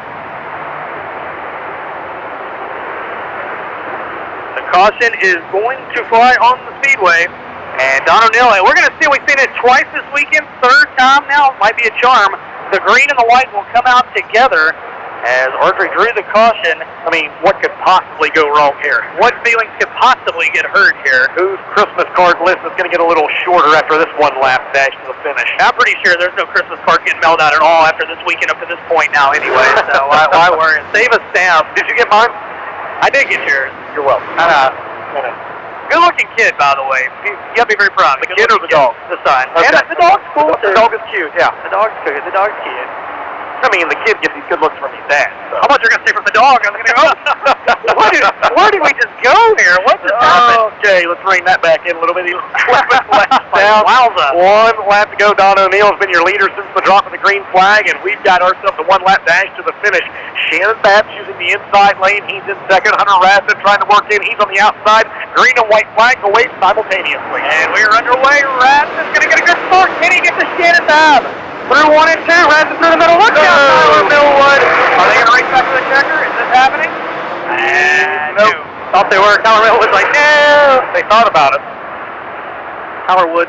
The caution is going to fly on the Speedway. And Don O'Neill, we're going to see, we've seen it twice this weekend, 3rd time now, might be a charm. The green and the white will come out together as Ardrey drew the caution. I mean, what could possibly go wrong here? What feelings could possibly get hurt here? Whose Christmas card list is going to get a little shorter after this 1 lap dash to the finish? I'm pretty sure there's no Christmas card getting mailed out at all after this weekend up to this point now anyway, so why worry? Save a stamp. Did you get mine? I did get yours. You're welcome. Good-looking kid, by the way. You got to be very proud. The kid or the dog? The son. Okay. And the dog's cool, The too. dog is cute, yeah. The dog's good. The dog's cute. I mean, the kid gets these good looks from his dad. So. How much you're going to say from the dog? I was going to go, where did we just go here? What just happened? Okay, let's bring that back in a little bit. 11 laps down. Wowza. 1 lap to go. Don O'Neill has been your leader since the drop of the green flag, and we've got ourselves a 1 lap dash to the finish. Shannon Babb's using the inside lane. He's in second. Hunter Rasmussen trying to work in. He's on the outside. Green and white flags away simultaneously. And we're underway. Rasmussen's going to get a good start. Can he get to Shannon Babb? Through 1 and 2. Rasmussen through the middle. Look out, Tyler Millwood. Are they going to race back to the checker? Is this happening? Nope. Thought they were. Tyler Millwood's like, no. They thought about it. Tyler Millwood.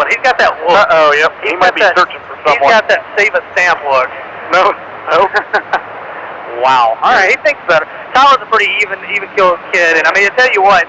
He's got that look. Yep. He might be searching for someone. He's got that save a stamp look. No. Wow. All right, he thinks better. Tyler's a pretty even-keeled kid, and I mean, to tell you what,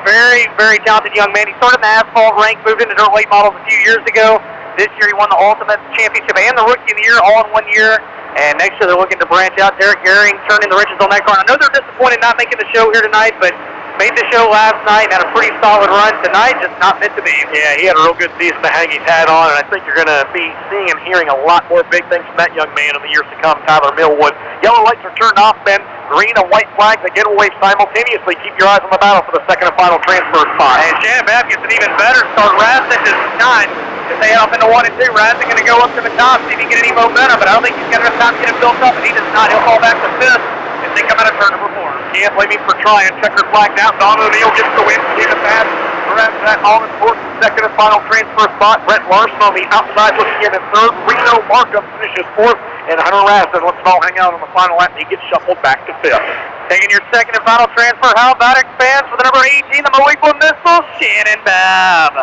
very, very talented young man. He started in the asphalt rank, moved into dirt late models a few years ago. This year he won the Ultimate Championship and the Rookie of the Year all in 1 year. And next year they're looking to branch out. Derek Herring turning the riches on that car. I know they're disappointed not making the show here tonight, but made the show last night and had a pretty solid run. Tonight, just not meant to be. Yeah, he had a real good season to hang his hat on, and I think you're going to be seeing and hearing a lot more big things from that young man in the years to come, Tyler Millwood. Yellow lights are turned off, Ben. Green and white flags that get away simultaneously. Keep your eyes on the battle for the second and final transfer spot. And Shannon Babb gets an even better start. Rasmussen is not. If they head off into 1 and 2, Rasmussen going to go up to the top, see if he can get any momentum, but I don't think he's got enough time to get it built up, and he does not. He'll fall back to 5th if they come out of turn number 4. Can't blame him for trying. Checkered flag down. Don O'Neill gets the win. Shannon Babb grabs that all in fourth. Second and final transfer spot. Brett Larson on the outside looking in 3rd. Reno Markham finishes 4th. And Hunter Rasmussen lets them all hang out on the final lap, and he gets shuffled back to 5th. Taking your second and final transfer, how about expands for the number 18, the Malik Missile, Shannon Babb.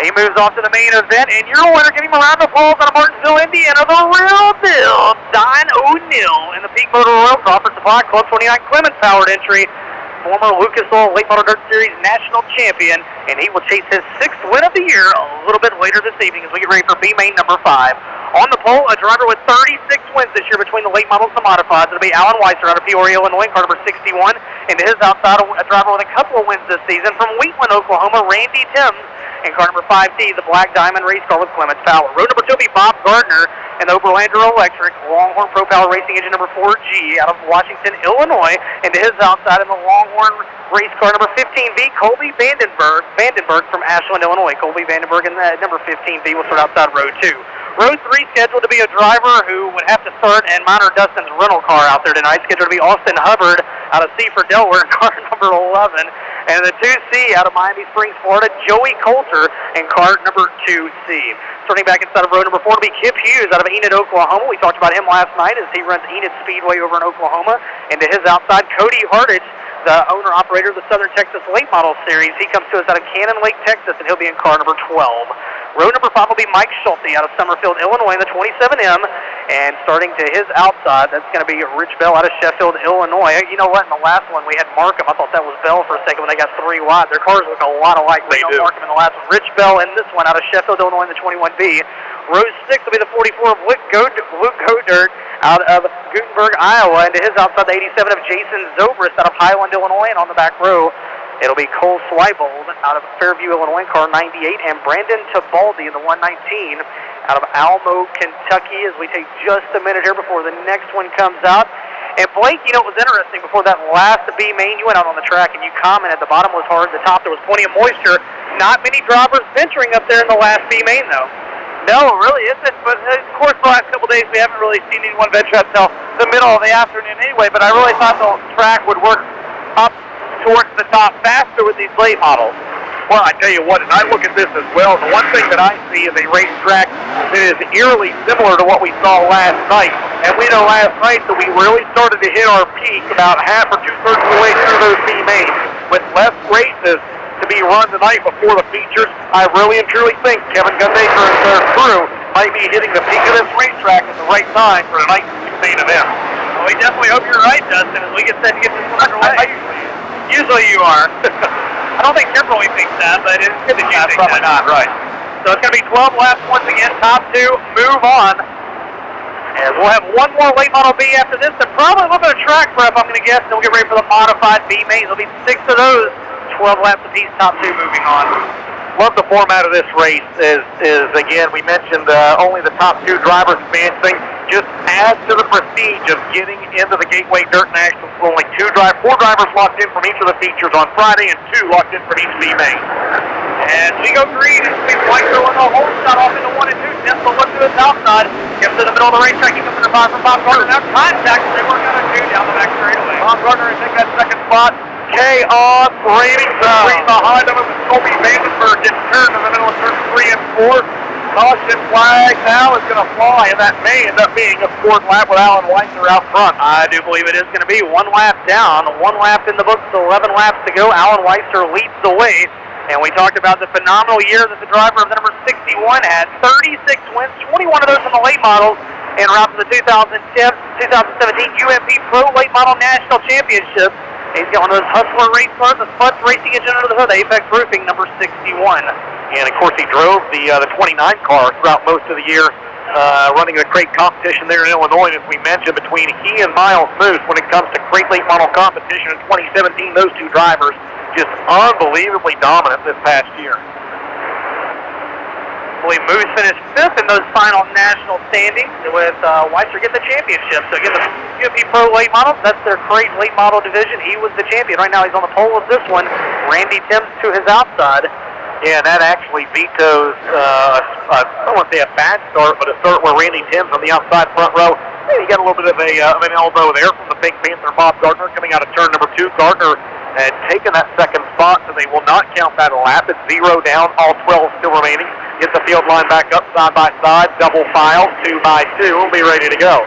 He moves off to the main event, and your winner, give him a round of applause out of Martinsville, Indiana, the real deal, Don O'Neill in the Peak Motor Oil Crawford Supply Club 29 Clemens powered entry. Former Lucas Oil Late Model Dirt Series national champion, and he will chase his 6th win of the year a little bit later this evening as we get ready for B-Main number 5. On the pole, a driver with 36 wins this year between the late models and the modifieds. It'll be Alan Weisser out of Peoria, Illinois, car number 61. And to his outside, a driver with a couple of wins this season from Wheatland, Oklahoma, Randy Timms. And car number 5T, the Black Diamond race car with Clements Power. Road number 2 will be Bob Gardner and the Oberlander Electric Longhorn Pro Power Racing engine number 4G out of Washington, Illinois. And to his outside in the Longhorn race car number 15B, Colby Vandenberg from Ashland, Illinois. Colby Vandenberg in the number 15B will start outside road 2. Road 3 scheduled to be a driver who would have to start in Minor Dustin's rental car out there tonight. Scheduled to be Austin Hubbard out of Seaford, Delaware, car number 11. And the 2C out of Miami Springs, Florida, Joey Coulter in car number 2C. Starting back inside of row number 4 to be Kip Hughes out of Enid, Oklahoma. We talked about him last night as he runs Enid Speedway over in Oklahoma. And to his outside, Cody Hardage the owner-operator of the Southern Texas Late Model Series. He comes to us out of Cannon Lake, Texas, and he'll be in car number 12. Row number 5 will be Mike Schulte out of Summerfield, Illinois, in the 27M. And starting to his outside, that's going to be Rich Bell out of Sheffield, Illinois. You know what? In the last one, we had Markham. I thought that was Bell for a second when they got 3 wide. Their cars look a lot alike. They do. Markham in the last one. Rich Bell in this one out of Sheffield, Illinois, in the 21B. Row 6 will be the 44 of Luke Godert out of Gutenberg, Iowa. And to his outside, the 87 of Jason Zobrist out of Highland, Illinois. And on the back row, it'll be Cole Swibold out of Fairview, Illinois, car 98. And Brandon Tabaldi in the 119 out of Almo, Kentucky, as we take just a minute here before the next one comes out. And Blake, you know, it was interesting before that last B main, you went out on the track and you commented the bottom was hard, the top there was plenty of moisture. Not many drivers venturing up there in the last B main, though. No, it really isn't, but of course the last couple days we haven't really seen anyone venture up till the middle of the afternoon anyway, but I really thought the track would work up towards the top faster with these late models. Well, I tell you what, and I look at this as well, the one thing that I see is a racetrack that is eerily similar to what we saw last night. And we know last night that we really started to hit our peak about half or two-thirds of the way through those B mains. With less races to be run tonight before the features, I really and truly think Kevin Gunbaker and their crew might be hitting the peak of this racetrack at the right time for tonight's main event. Well, we definitely hope you're right, Dustin, as we get set to get this one underway. Usually you are. I don't think Kimberly thinks that, but it's good that you think probably that. not, right. So it's going to be 12 laps once again. Top 2 move on. And we'll have one more late model B after this, and probably a little bit of track prep, I'm going to guess, and we'll get ready for the modified B mains. There'll be 6 of those, 12 laps apiece, top 2 moving on. Love the format of this race is again, we mentioned only the top 2 drivers advancing. Just adds to the prestige of getting into the Gateway Dirt Nationals. Only 4 drivers locked in from each of the features on Friday and 2 locked in from each B main. As we go green, it's going to be White throwing the whole shot off into 1 and 2. Tim's will look to his outside. Comes to the middle of the racetrack. He comes in the 5 from Bob Gardner. Now contact as they work out a 2 down the back straightaway. Bob Gardner is taking that second spot. Chaos reigning supreme behind him. It was Colby Vandenberg in turn in the middle of turn 3 and 4. Caution flag now is going to fly, and that may end up being a 4th lap with Alan Weitzer out front. I do believe it is going to be 1 lap down, 1 lap in the books, 11 laps to go. Alan Weitzer leads the way, and we talked about the phenomenal year that the driver of the number 61 had. 36 wins, 21 of those in the late models, en route to the 2017 UMP Pro Late Model National Championship. He's got one of those Hustler race cars, the Sputz Racing engine under the hood, Apex Roofing, number 61. And, of course, he drove the 29 car throughout most of the year, running the crate competition there in Illinois. And as we mentioned, between he and Miles Moose, when it comes to crate late model competition in 2017, those 2 drivers just unbelievably dominant this past year. I believe Moose finished 5th in those final national standings, with Weitzer getting the championship. So again, the UMP Pro Late Models, that's their crate late model division. He was the champion. Right now he's on the pole of this one. Randy Timms to his outside. Yeah, and that actually vetoes, I don't want to say a bad start, but a start where Randy Timms on the outside front row, he got a little bit of an elbow there from the Pink Panther Bob Gardner coming out of turn number 2. Gardner had taken that second spot, so they will not count that a lap. It's 0 down, all 12 still remaining. Get the field line back up side by side, double file, 2 by 2, we'll be ready to go.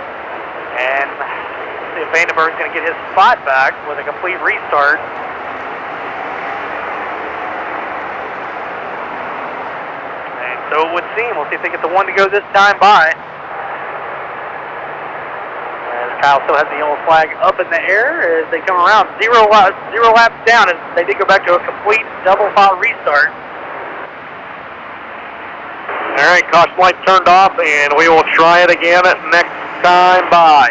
And see if Vandenberg's going to get his spot back with a complete restart. And so it would seem. We'll see if they get the 1 to go this time by. As Kyle still has the yellow flag up in the air as they come around. 0 laps down, and they did go back to a complete double file restart. All right, caution light turned off, and we will try it again next time by.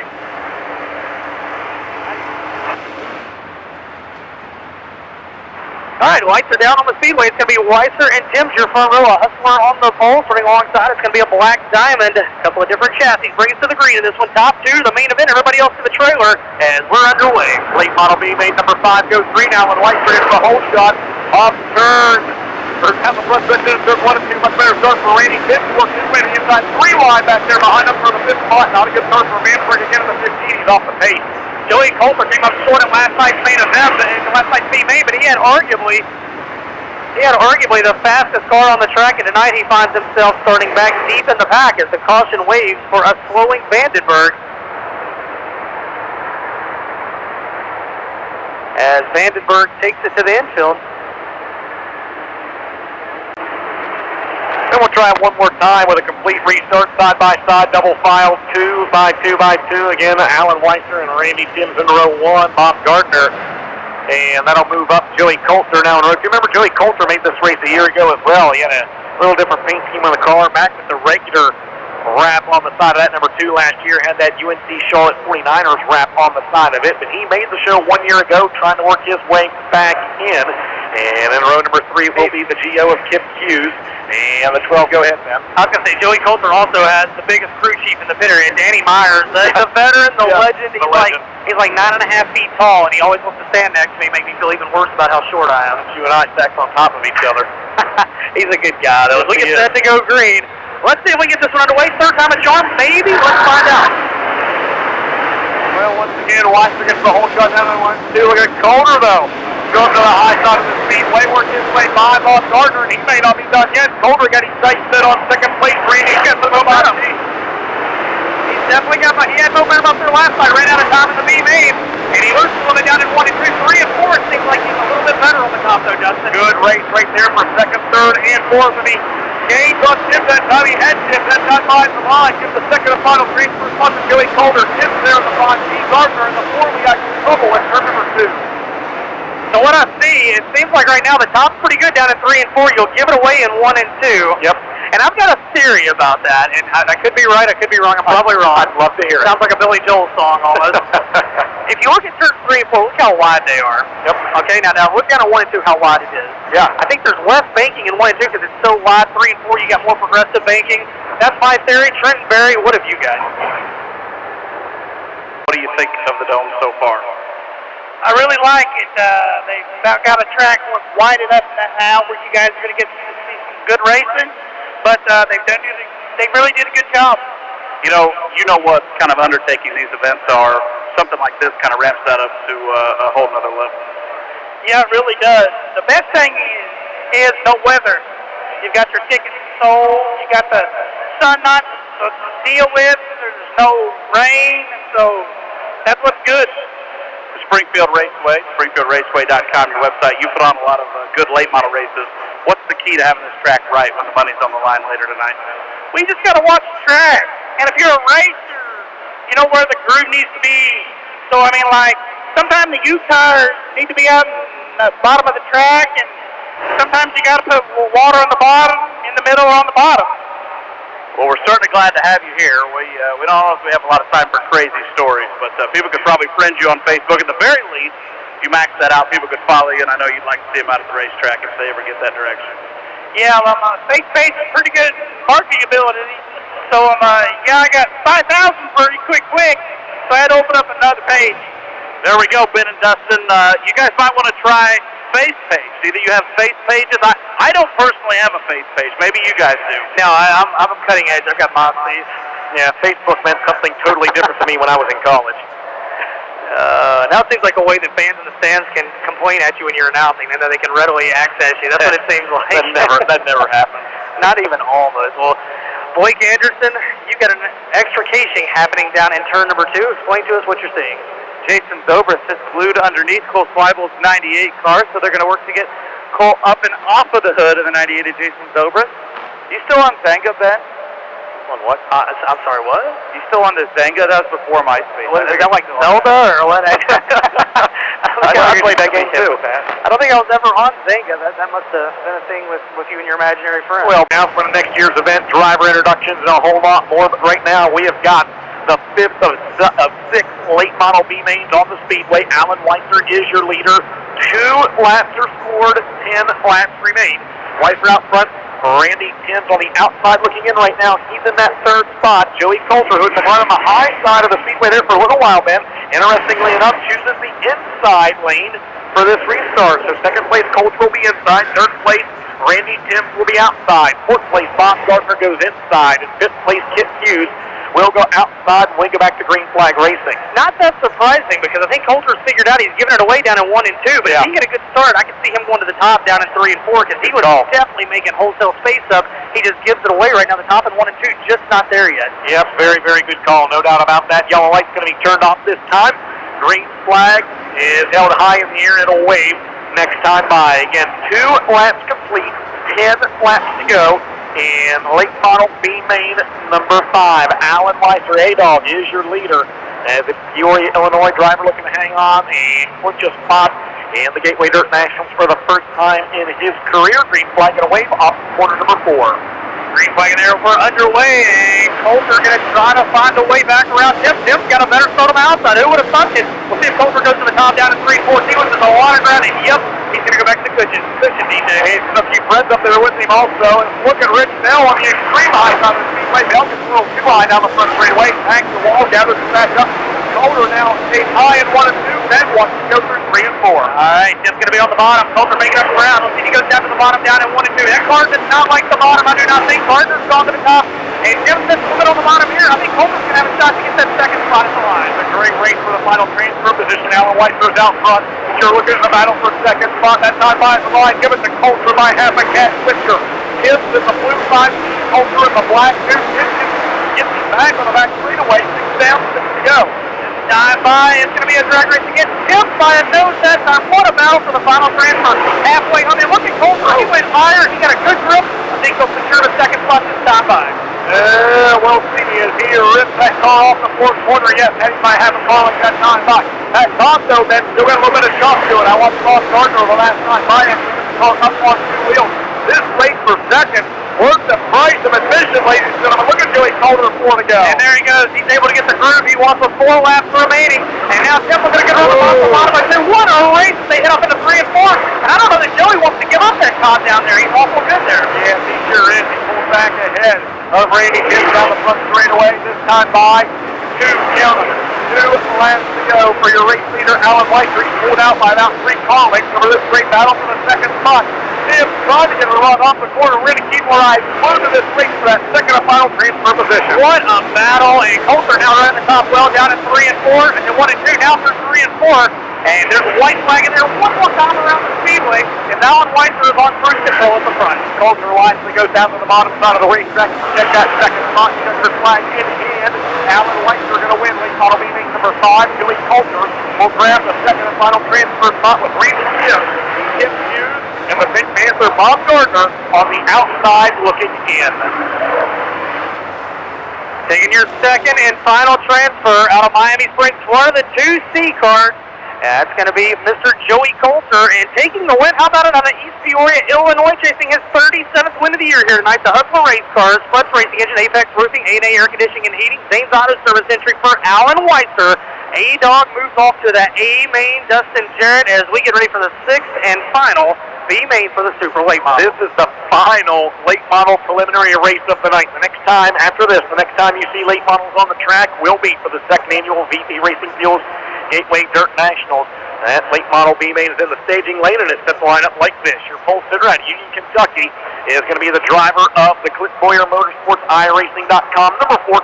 All right, lights are down on the Speedway. It's going to be Weitzer and Timms, your front row. A Hustler on the pole, starting alongside. It's going to be a black diamond. A couple of different chassis. Bring us to the green in this one. Top 2, the main event. Everybody else to the trailer as we're underway. Late model B main number 5 goes 3 now, and Weitzer into the whole shot. Off turn. First half of front into turn 1 and 2. Much better start for Randy Timms. Working his way to the inside. 3 wide back there behind him for the 5th spot. Not a good start for Vandenberg again in the 15. He's off the pace. Joey Coulter came up short at last night's main event, last night's B main, but he had arguably the fastest car on the track, and tonight he finds himself starting back deep in the pack as the caution waves for a slowing Vandenberg. as Vandenberg takes it to the infield. Then we'll try it one more time with a complete restart, side by side, double file, 2 by 2 by 2. Again, Alan Weiser and Randy Timms in row 1, Bob Gardner. And that'll move up Joey Coulter now in row 2. Remember, Joey Coulter made this race a year ago as well. He had a little different paint scheme on the car. Back with the regular wrap on the side of that, number 2 last year. Had that UNC Charlotte 49ers wrap on the side of it. But he made the show 1 year ago, trying to work his way back in. And in row number 3 will be the GO of Kip Hughes. And the 12, go ahead, man. I was going to say, Joey Coulter also has the biggest crew chief in the pit area, Danny Myers, the veteran, the legend. He's like 9.5 feet tall, and he always wants to stand next to me, make me feel even worse about how short I am. You and I stacked on top of each other. He's a good guy, though. As we get set to go green, let's see if we get this one underway. Third time a charm, maybe? Let's find out. Well, once again, Weiser gets the whole shot down in 1, 2. Look at Coulter, though. Going to the high side of the Speedway, worked his way by Bob Gardner, and he may not be done yet. Coulter got his sights set on second place. Randy gets the momentum. He's definitely got he had momentum up there last night, ran out of time in the B main, and he loses a little bit down in 1 and 2, 3 and 4. It seems like he's a little bit better on the top, though, Justin. Good race right there for second, third, and fourth. And he gained on Tim that time. He had Tim that time by the line. Give the second and final green for one to Joey Coulter. Tim's there in the 5, T. Gardner in the 4. We got trouble with turn number 2. So what I see, it seems like right now the top's pretty good down in 3 and 4. You'll give it away in 1 and 2. Yep. And I've got a theory about that, and I could be right, I could be wrong. I'm probably wrong. I'd love to hear it. Sounds like a Billy Joel song almost. If you look at turn 3 and 4, look how wide they are. Yep. Okay, now look down at 1 and 2 how wide it is. Yeah. I think there's less banking in 1 and 2 because it's so wide. 3 and 4, you got more progressive banking. That's my theory. Trent and Barry, what have you got? What do you think of the dome so far? I really like it. They've about got a track wide enough now where you guys are going to get to see some good racing. But they really did a good job. You know what kind of undertaking these events are. Something like this kind of ramps that up to a whole nother level. Yeah, it really does. The best thing is no weather. You've got your tickets sold. You got the sun not to deal with. There's no rain, so that's what's good. Springfield Raceway, SpringfieldRaceway.com, your website. You put on a lot of good late model races. What's the key to having this track right when the money's on the line later tonight? We just got to watch the track. And if you're a racer, you know where the groove needs to be. So, I mean, like, sometimes the U-tires need to be out in the bottom of the track, and sometimes you got to put water on the bottom, in the middle, or on the bottom. Well, we're certainly glad to have you here. We don't know if we have a lot of time for crazy stories, but people could probably friend you on Facebook. At the very least, if you max that out, people could follow you, and I know you'd like to see them out at the racetrack if they ever get that direction. Yeah, well, my face is pretty good marketing ability, so I got 5,000 pretty quick, so I had to open up another page. There we go, Ben and Dustin. You guys might want to try face page. Either you have face pages. I don't personally have a face page. Maybe you guys do. No, I'm cutting edge. I've got Moxley. Yeah, Facebook meant something totally different to me when I was in college. Now it seems like a way that fans in the stands can complain at you when you're announcing, and that they can readily access you. That's what it seems like. that never happened. Not even almost. Well, Blake Anderson, you got an extrication happening down in turn number 2. Explain to us what you're seeing. Jason Zobrist sits glued underneath Cole Swibel's 98 car, so they're going to work to get Cole up and off of the hood of the 98 of Jason Zobrist. You still on Zanga, Ben? On what? I'm sorry, what? You still on the Zanga? That was before MySpace. What, is it got like Zelda or what? I played that game too. I don't think I was ever on Zanga. That must have been a thing with you and your imaginary friend. Well, now for the next year's event, driver introductions and a whole lot more. But right now we have got the 5th of 6 late model B mains on the Speedway. Alan Weiser is your leader. 2 laps are scored, 10 laps remain. Weiser out front. Randy Timms on the outside looking in right now. He's in that 3rd spot. Joey Coulter, who's been running the high side of the Speedway there for a little while, Ben, interestingly enough, chooses the inside lane for this restart. So 2nd place, Coulter will be inside. 3rd place, Randy Timms will be outside. 4th place, Bob Gardner goes inside. And 5th place, Kip Hughes will go outside when we go back to green flag racing. Not that surprising, because I think Coulter's figured out he's giving it away down in 1 and 2, but if he get a good start, I can see him going to the top down in 3 and 4, because he was definitely making wholesale space up. He just gives it away right now. The top in 1 and 2, just not there yet. Yep, very, very good call. No doubt about that. Yellow light's going to be turned off this time. Green flag is held high in the air. It'll wave next time by. Again, 2 laps complete, 10 laps to go. And late model B main number 5, Alan Weiser, A-Dog, is your leader. As the Peoria, Illinois driver looking to hang on and clinch a spot in the Gateway Dirt Nationals for the first time in his career. Green flag and a wave off corner number 4. Green flag in there, we're underway, and Coulter going to try to find a way back around Tim. Tim's got a better start on the outside. Who would have thought it? We'll see if Coulter goes to the top down at 314 with a lot of ground, and yep, he's going to go back to the cushion. Cushion, DJ. He's got a few friends up there with him also. And look at Rich Snell on the extreme high side of the speedway. Bell gets a little too high down the front straightaway. Hangs the wall, gathers it back up. Coulter now stays high in 1 and 2. Then wants to go through 3 and 4. All right, Tim's going to be on the bottom. Coulter making up ground. Let's see if he goes down to the bottom, down at 1 and 2. That car does not like the bottom. I do not think Gardner's gone to the top. And Tim sits a little bit on the bottom here. I think Coulter's going to have a shot to get that second spot at the line. It's a great race for the final transfer position. Alan Weiser's out front. You're looking at the battle for second spot. That time by the line. Give it to Coulter by half a cat switcher. Tibbs in the blue 5, Coulter in the black 2. Gets him back on the back straightaway. 6 down, 6 to go. Dive by, it's going to be a drag race again. Tim by a nose that time. What a battle for the final transfer. Halfway home. And look at Coulter. He went higher. He got a good grip. I think he'll secure the second spot this time by. We'll see as he rips that car off the fourth corner. Yes, Eddie might have a car like that time by. That Tonto then still got a little bit of shock to it. I watched Ross Gardner the last time by and the car up on 2 wheels. This race for second worth the price of admission, ladies and gentlemen. Look at Joey Coulter, 4 to go. And there he goes. He's able to get the groove. He wants with 4 laps remaining. And now Temple going to get on the bottom by 2. What a race. They hit up into 3 and 4. And I don't know that Joey wants to give up that top down there. He's awful good there. Yes, he sure is. He pulls back ahead of Randy Gibbs down the front straightaway. This time by 2 gentlemen. 2 laps to go for your race leader, Alan Weiser. He's pulled out by about 3 car lengths over this great battle for the second spot. Tim trying to get a run off the corner. We're going to keep our eyes glued to this race for that second and final transfer position. What a battle. And Coulter now running the top well down at 3 and 4. And then 1 and 2 now for 3 and 4. And there's a white flag in there one more time around the speedway. And Alan Weiser is on cruise control at the front. Coulter wisely goes down to the bottom side of the racetrack to check that second spot. Checkered flag in hand. Alan Weiser going to win late model B main number 5. Joey Coulter will grab the second and final transfer spot with Randy Gibbs. He gets Hughes and the Pink Panther Bob Gardner on the outside looking in. Taking your second and final transfer out of Miami Springs, Florida, the 2C car. That's going to be Mr. Joey Coulter, and taking the win. How about it out of East Peoria, Illinois, chasing his 37th win of the year here tonight. The Hustler Race Cars, Plus Racing Engine, Apex Roofing, A&A Air Conditioning and Heating, Zane's Auto Service entry for Alan Weiser. A-Dog moves off to the A main, Dustin Jarrett, as we get ready for the 6th and final B main for the Super Late Model. This is the final late model preliminary race of the night. The next time after this, the next time you see late models on the track will be for the second annual VP Racing Fuels Gateway Dirt Nationals. That late model B main is in the staging lane, and it sets the lineup like this. Your pole sitter out of Union, Kentucky is going to be the driver of the Clint Boyer Motorsports iRacing.com, number 14.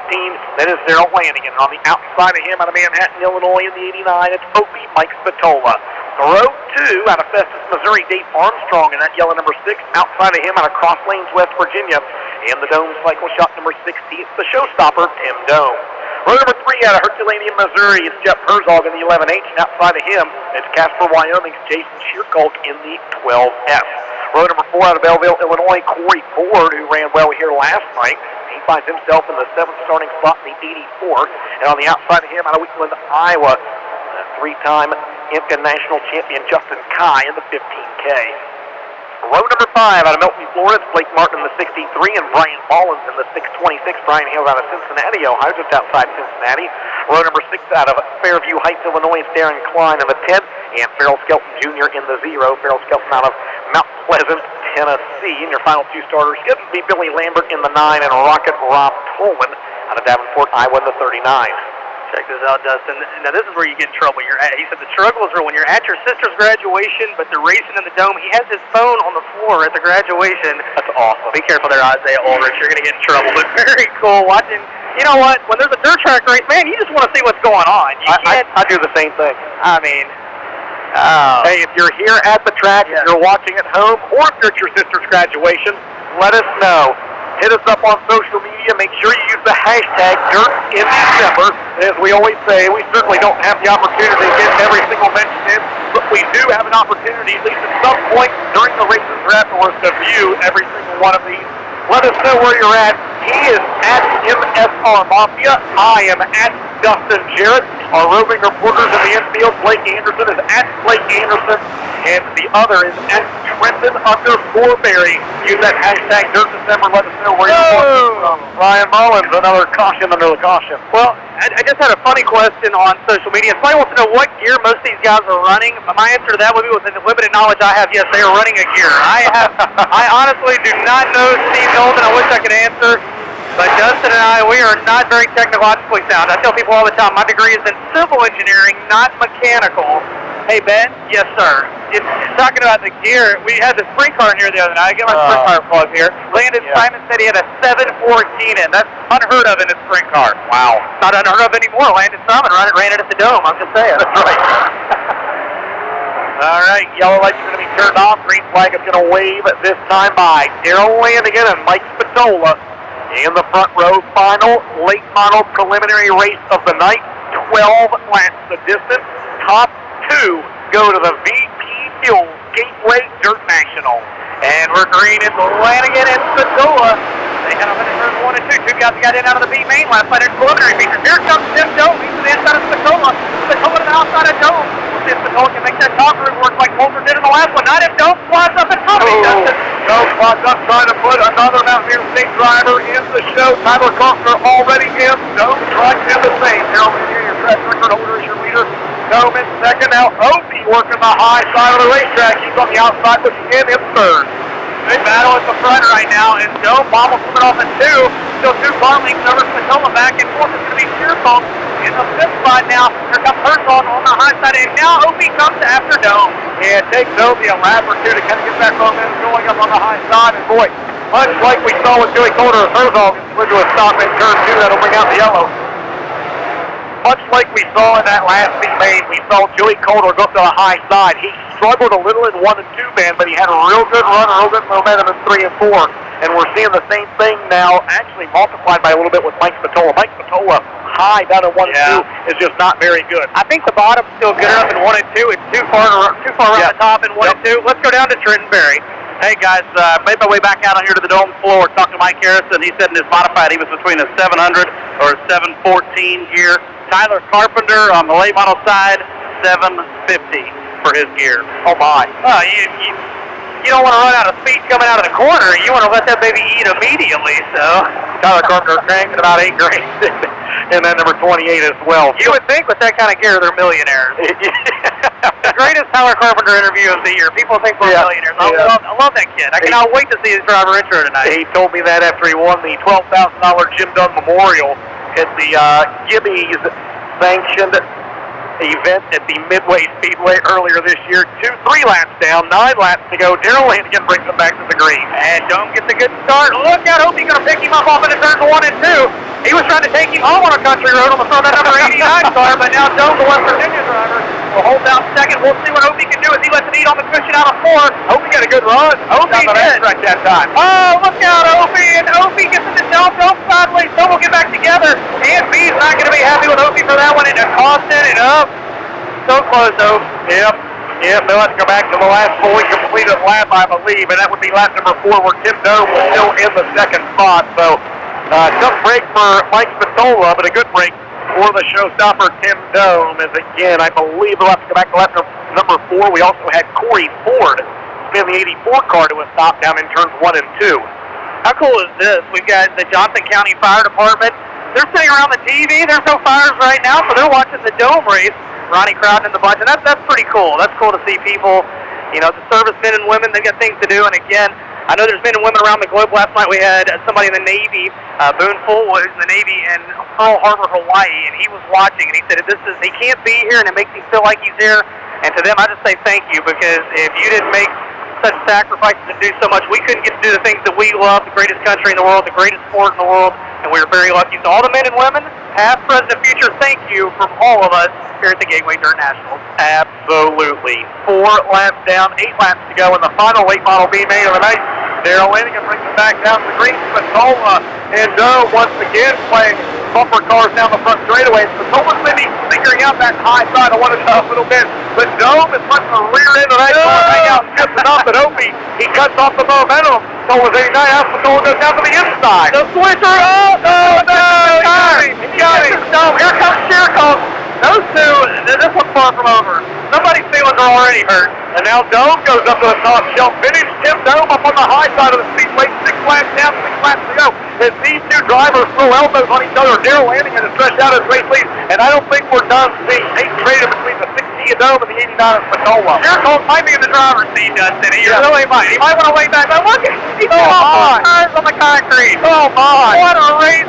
That is Daryl Lanigan. On the outside of him out of Manhattan, Illinois in the 89, it's Opie Mike Spatola. The road 2 out of Festus, Missouri, Dave Armstrong in that yellow number 6. Outside of him out of Cross Lanes, West Virginia, in the Dome Cycle Shop number 60, it's the showstopper, Tim Dome. Row number 3 out of Herculaneum, Missouri, it's Jeff Herzog in the 11H, and outside of him, it's Casper, Wyoming's Jason Shearkolk in the 12F. Row number 4 out of Belleville, Illinois, Corey Ford, who ran well here last night. He finds himself in the 7th starting spot in the 84. And on the outside of him, out of Wheatland, Iowa, 3-time IMCA National Champion Justin Kai in the 15K. Row number 5 out of Milton, Florida, it's Blake Martin in the 63 and Brian Mullins in the 626. Brian Hales out of Cincinnati, Ohio, just outside Cincinnati. Row number 6 out of Fairview Heights, Illinois, it's Darren Klein in the 10th and Farrell Skelton Jr. in the 0. Farrell Skelton out of Mount Pleasant, Tennessee. And your final 2 starters could be Billy Lambert in the 9 and Rocket Rob Tolman out of Davenport, Iowa in the 39. Check this out, Dustin. Now, this is where you get in trouble. He said the struggles are when you're at your sister's graduation, but they're racing in the dome. He has his phone on the floor at the graduation. That's awesome. Be careful there, Isaiah Ulrich. You're going to get in trouble. But very cool watching. You know what? When there's a dirt track race, man, you just want to see what's going on. I do the same thing. I mean, hey, if you're here at the track, if you're watching at home, or if you're at your sister's graduation, let us know. hit us up on social media. Make sure you use the hashtag Dirt in December. As we always say, we certainly don't have the opportunity to get every single mention in, but we do have an opportunity, at least at some point during the races or afterwards, to view every single one of these. Let us know where you're at. He is at MSR Mafia. I am at Dustin Jarrett. Our roving reporters in the infield, Blake Anderson, is at Blake Anderson. And the other is at Trenton_Berry. Use that hashtag Dirt December. Let us know where you're watching from. Ryan Mullins, another caution under the caution. Well, I just had a funny question on social media. Somebody wants to know what gear most of these guys are running. My answer to that would be, with the limited knowledge I have, yes, they are running a gear. I honestly do not know Steve Golden. I wish I could answer. But Dustin and I, we are not very technologically sound. I tell people all the time, my degree is in civil engineering, not mechanical. Hey, Ben? Yes, sir. It's talking about the gear. We had the sprint car in here the other night. I get my sprint car plug here. Landon Simon said he had a 714 in. That's unheard of in a sprint car. Wow. Not unheard of anymore. Landon Simon ran it at the Dome. I'm just saying. That's right. All right, yellow lights are going to be turned off. Green flag is going to wave this time by Daryl Landigan and Mike Spatola in the front row. Final late model preliminary race of the night. 12 laps the distance. Top two go to the VP Fuel Gateway Dirt National. And we're green into Landigan and Spatola. They had them in turns 1 and 2. Two guys got in out of the B main last night in preliminary features. Here comes Tim Dome. He's to the inside of Spatola. Spatola to the outside of Dome. We'll see if Spatola can make that top route work like Coulter did in the last one. Not if Dome flies up in front of him. Dome flies up trying to put another Mountaineer State driver in the show. Tyler Kaufner already in. Dome trying to do the same. Harold Mullins, your track record holder, is your leader. Dome in second. Now Opie working the high side of the racetrack. He's on the outside, pushing in third. Big battle at the front right now, and Dome bobbles coming off in two. Still two car lengths over Spatola. Back and forth. It's going to be Shearsall in the fifth spot now. Here comes Herzog on the high side, and now Opie comes after Dome. Yeah, it takes Opie a lap or two to kind of get that momentum going up on the high side, and boy, much like we saw with Joey Coulter, Herzog is to a stop in turn two. That'll bring out the yellow. Much like we saw in that last big main, we saw Joey Coulter go up to the high side. He struggled a little in 1 and 2 band, but he had a real good run, a real good momentum in 3 and 4. And we're seeing the same thing now, actually multiplied by a little bit with Mike Spatola. Mike Spatola, high down in 1 and 2, is just not very good. I think the bottom's still good enough in 1 and 2. It's too far around the top in 1 and 2. Let's go down to Trenton Berry. Hey guys, made my way back out on here to the Dome floor. Talked to Mike Harrison. He said in his modified he was between a 700 or a 714 gear. Tyler Carpenter on the late model side, 750 for his gear. Oh my. You don't want to run out of speed coming out of the corner. You want to let that baby eat immediately, so. Tyler Carpenter cranking about 8 grand. And then number 28 as well. You would think with that kind of gear they're millionaires. The greatest Tyler Carpenter interview of the year. People think we're millionaires. I love that kid. I cannot wait to see his driver intro tonight. He told me that after he won the $12,000 Jim Dunn Memorial at the Gibby's sanctioned event at the Midway Speedway earlier this year. 3 laps down, 9 laps to go. Daryl Landigan brings them back to the green. And Dome gets a good start. Look out, hope he's going to pick him up off into turns 1 and 2. He was trying to take him home on a country road on the front of that number 89 car, but now Dome, the West Virginia driver, will hold down second. We'll see what Opie can do as he lets it eat on the cushion out of 4. Opie got a good run. Opie did. Right that time. Oh, look out, Opie. And Opie gets into down, Dome sideways. Dome will get back together. And B's not going to be happy with Opie for that one. And Austin and up. So close, Opie. Yep, they'll have to go back to the last fully completed lap, I believe, and that would be lap number 4 where Tim Dome was still in the second spot. So, tough break for Mike Spatola, but a good break for the showstopper Tim Dome. As again, I believe they'll have to go back to lap number 4. We also had Corey Ford spin the 84 car to a stop down in turns 1 and 2. How cool is this? We've got the Johnson County Fire Department. They're sitting around the TV. There's no fires right now, so they're watching the Dome race. Ronnie Crowden and the bunch, and that's pretty cool. That's cool to see people, the servicemen and women, they got things to do. And again, I know there's men and women around the globe. Last night we had somebody in the Navy, Boone Fullwood in the Navy in Pearl Harbor, Hawaii, and he was watching, and he said, he can't be here, and it makes me feel like he's here. And to them, I just say thank you, because if you didn't make such sacrifices and do so much, we couldn't get to do the things that we love, the greatest country in the world, the greatest sport in the world, and we are very lucky. So all the men and women, past, present, and future, thank you from all of us here at the Gateway Dirt Nationals. Absolutely. 4 laps down, 8 laps to go in the final late model B main of the night. Daryl Lanigan brings it back down the green. Spatola and Doe once again playing bumper cars down the front straightaway. Spatola's maybe figuring out that high side. I want to know a little bit. But Doe is letting the rear end of that car hang out just enough that Opie, he cuts off the momentum. Spatola's 89 out. Spatola goes down to the inside. The switcher, He got it. No, here comes Chix. Those two, this one's far from over. Somebody's feelings are already hurt. And now Dome goes up to the top shelf. Finish Tim Dome up on the high side of the Speedway. 6 laps down, 6 laps to go. As these two drivers throw elbows on each other, Daryl Lanigan has stretched out his race lead. And I don't think we're done seeing Nate traded between the 60 of Dome and the 89 of Spatola. Chix might be in the driver's seat, Dustin. He really might. He might want to lay back. But look, he's off tires on the concrete. Oh my! What a race.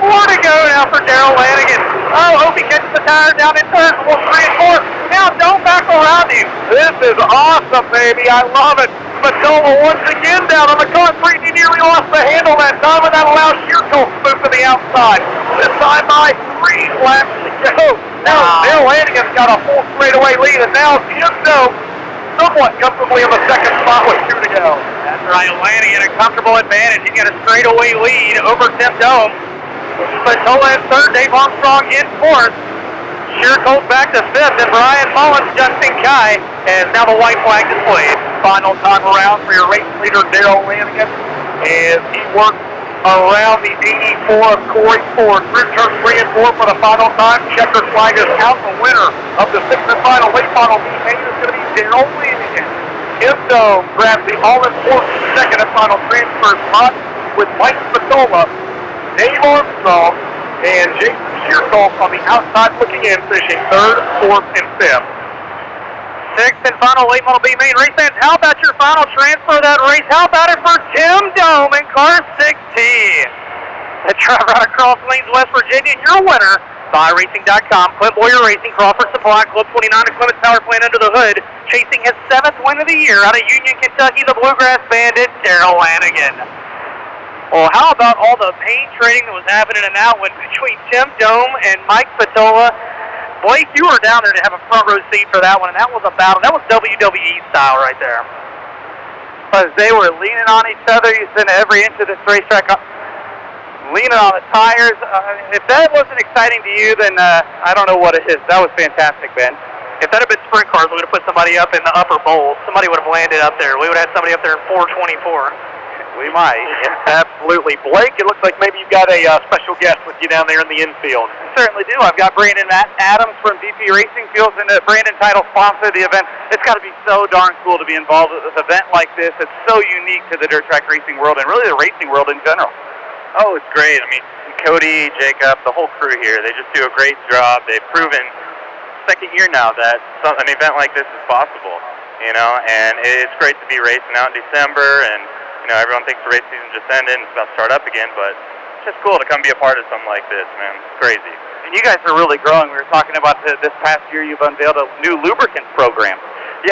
4 to go now for Daryl Lanigan. Oh, Opie catches the tire down in turn 3 and 4. Now don't back around him. This is awesome, baby. I love it. Spatola once again down on the concrete. He nearly lost the handle that time, and that allows Chix to move to the outside. This time by 3 laps to go. Now Daryl Lanigan's got a full straightaway lead, and now Tim Dome somewhat comfortably in the second spot with 2 to go. That's right, Lanigan, a comfortable advantage. He's got a straightaway lead over Tim Dome. Spatola in 3rd, Dave Armstrong in 4th. Chix back to 5th, and Brian Mullins, Justin Kai, and now the white flag displayed. Final time around for your race leader, Daryl Lanigan, as he works around the 84 of Corey Ford. Through turn 3 and 4 for the final time. Checkered flag is out. The winner of the 6th and final late final meeting is going to be Daryl Lanigan. Tim Dome grabs the all-important 2nd and final transfer spot with Mike Spatola, Dave Armstrong, and Jason Chix on the outside looking in, finishing 3rd, 4th, and 5th. 6th and final late model B main race fans. How about your final transfer of that race? How about it for Tim Dome in car 6T? The driver out of Cross Lanes, West Virginia, and your winner, BuyRacing.com, Clint Boyer Racing, Crawford Supply, Club 29, and Clements Power Plant under the hood, chasing his 7th win of the year out of Union, Kentucky, the Bluegrass Bandit, Daryl Lanigan. Well, how about all the paint trading that was happening in that one between Tim Dome and Mike Spatola? Blake, you were down there to have a front row seat for that one, and that was a battle. That was WWE style right there. Because they were leaning on each other. You spent every inch of this racetrack leaning on the tires. If that wasn't exciting to you, then I don't know what it is. That was fantastic, Ben. If that had been sprint cars, we would have put somebody up in the upper bowl. Somebody would have landed up there. We would have had somebody up there in 424. We might. Absolutely. Blake, it looks like maybe you've got a special guest with you down there in the infield. I certainly do. I've got Brandon Adams from DP Racing Fuels, and Brandon title sponsor of the event. It's got to be so darn cool to be involved with an event like this. It's so unique to the dirt track racing world and really the racing world in general. Oh, it's great. I mean, Cody, Jacob, the whole crew here, they just do a great job. They've proven 2nd year now that an event like this is possible, you know, and it's great to be racing out in December, and you know, everyone thinks the race season just ended and it's about to start up again, but it's just cool to come be a part of something like this, man. It's crazy. And you guys are really growing. We were talking about this past year, you've unveiled a new lubricants program.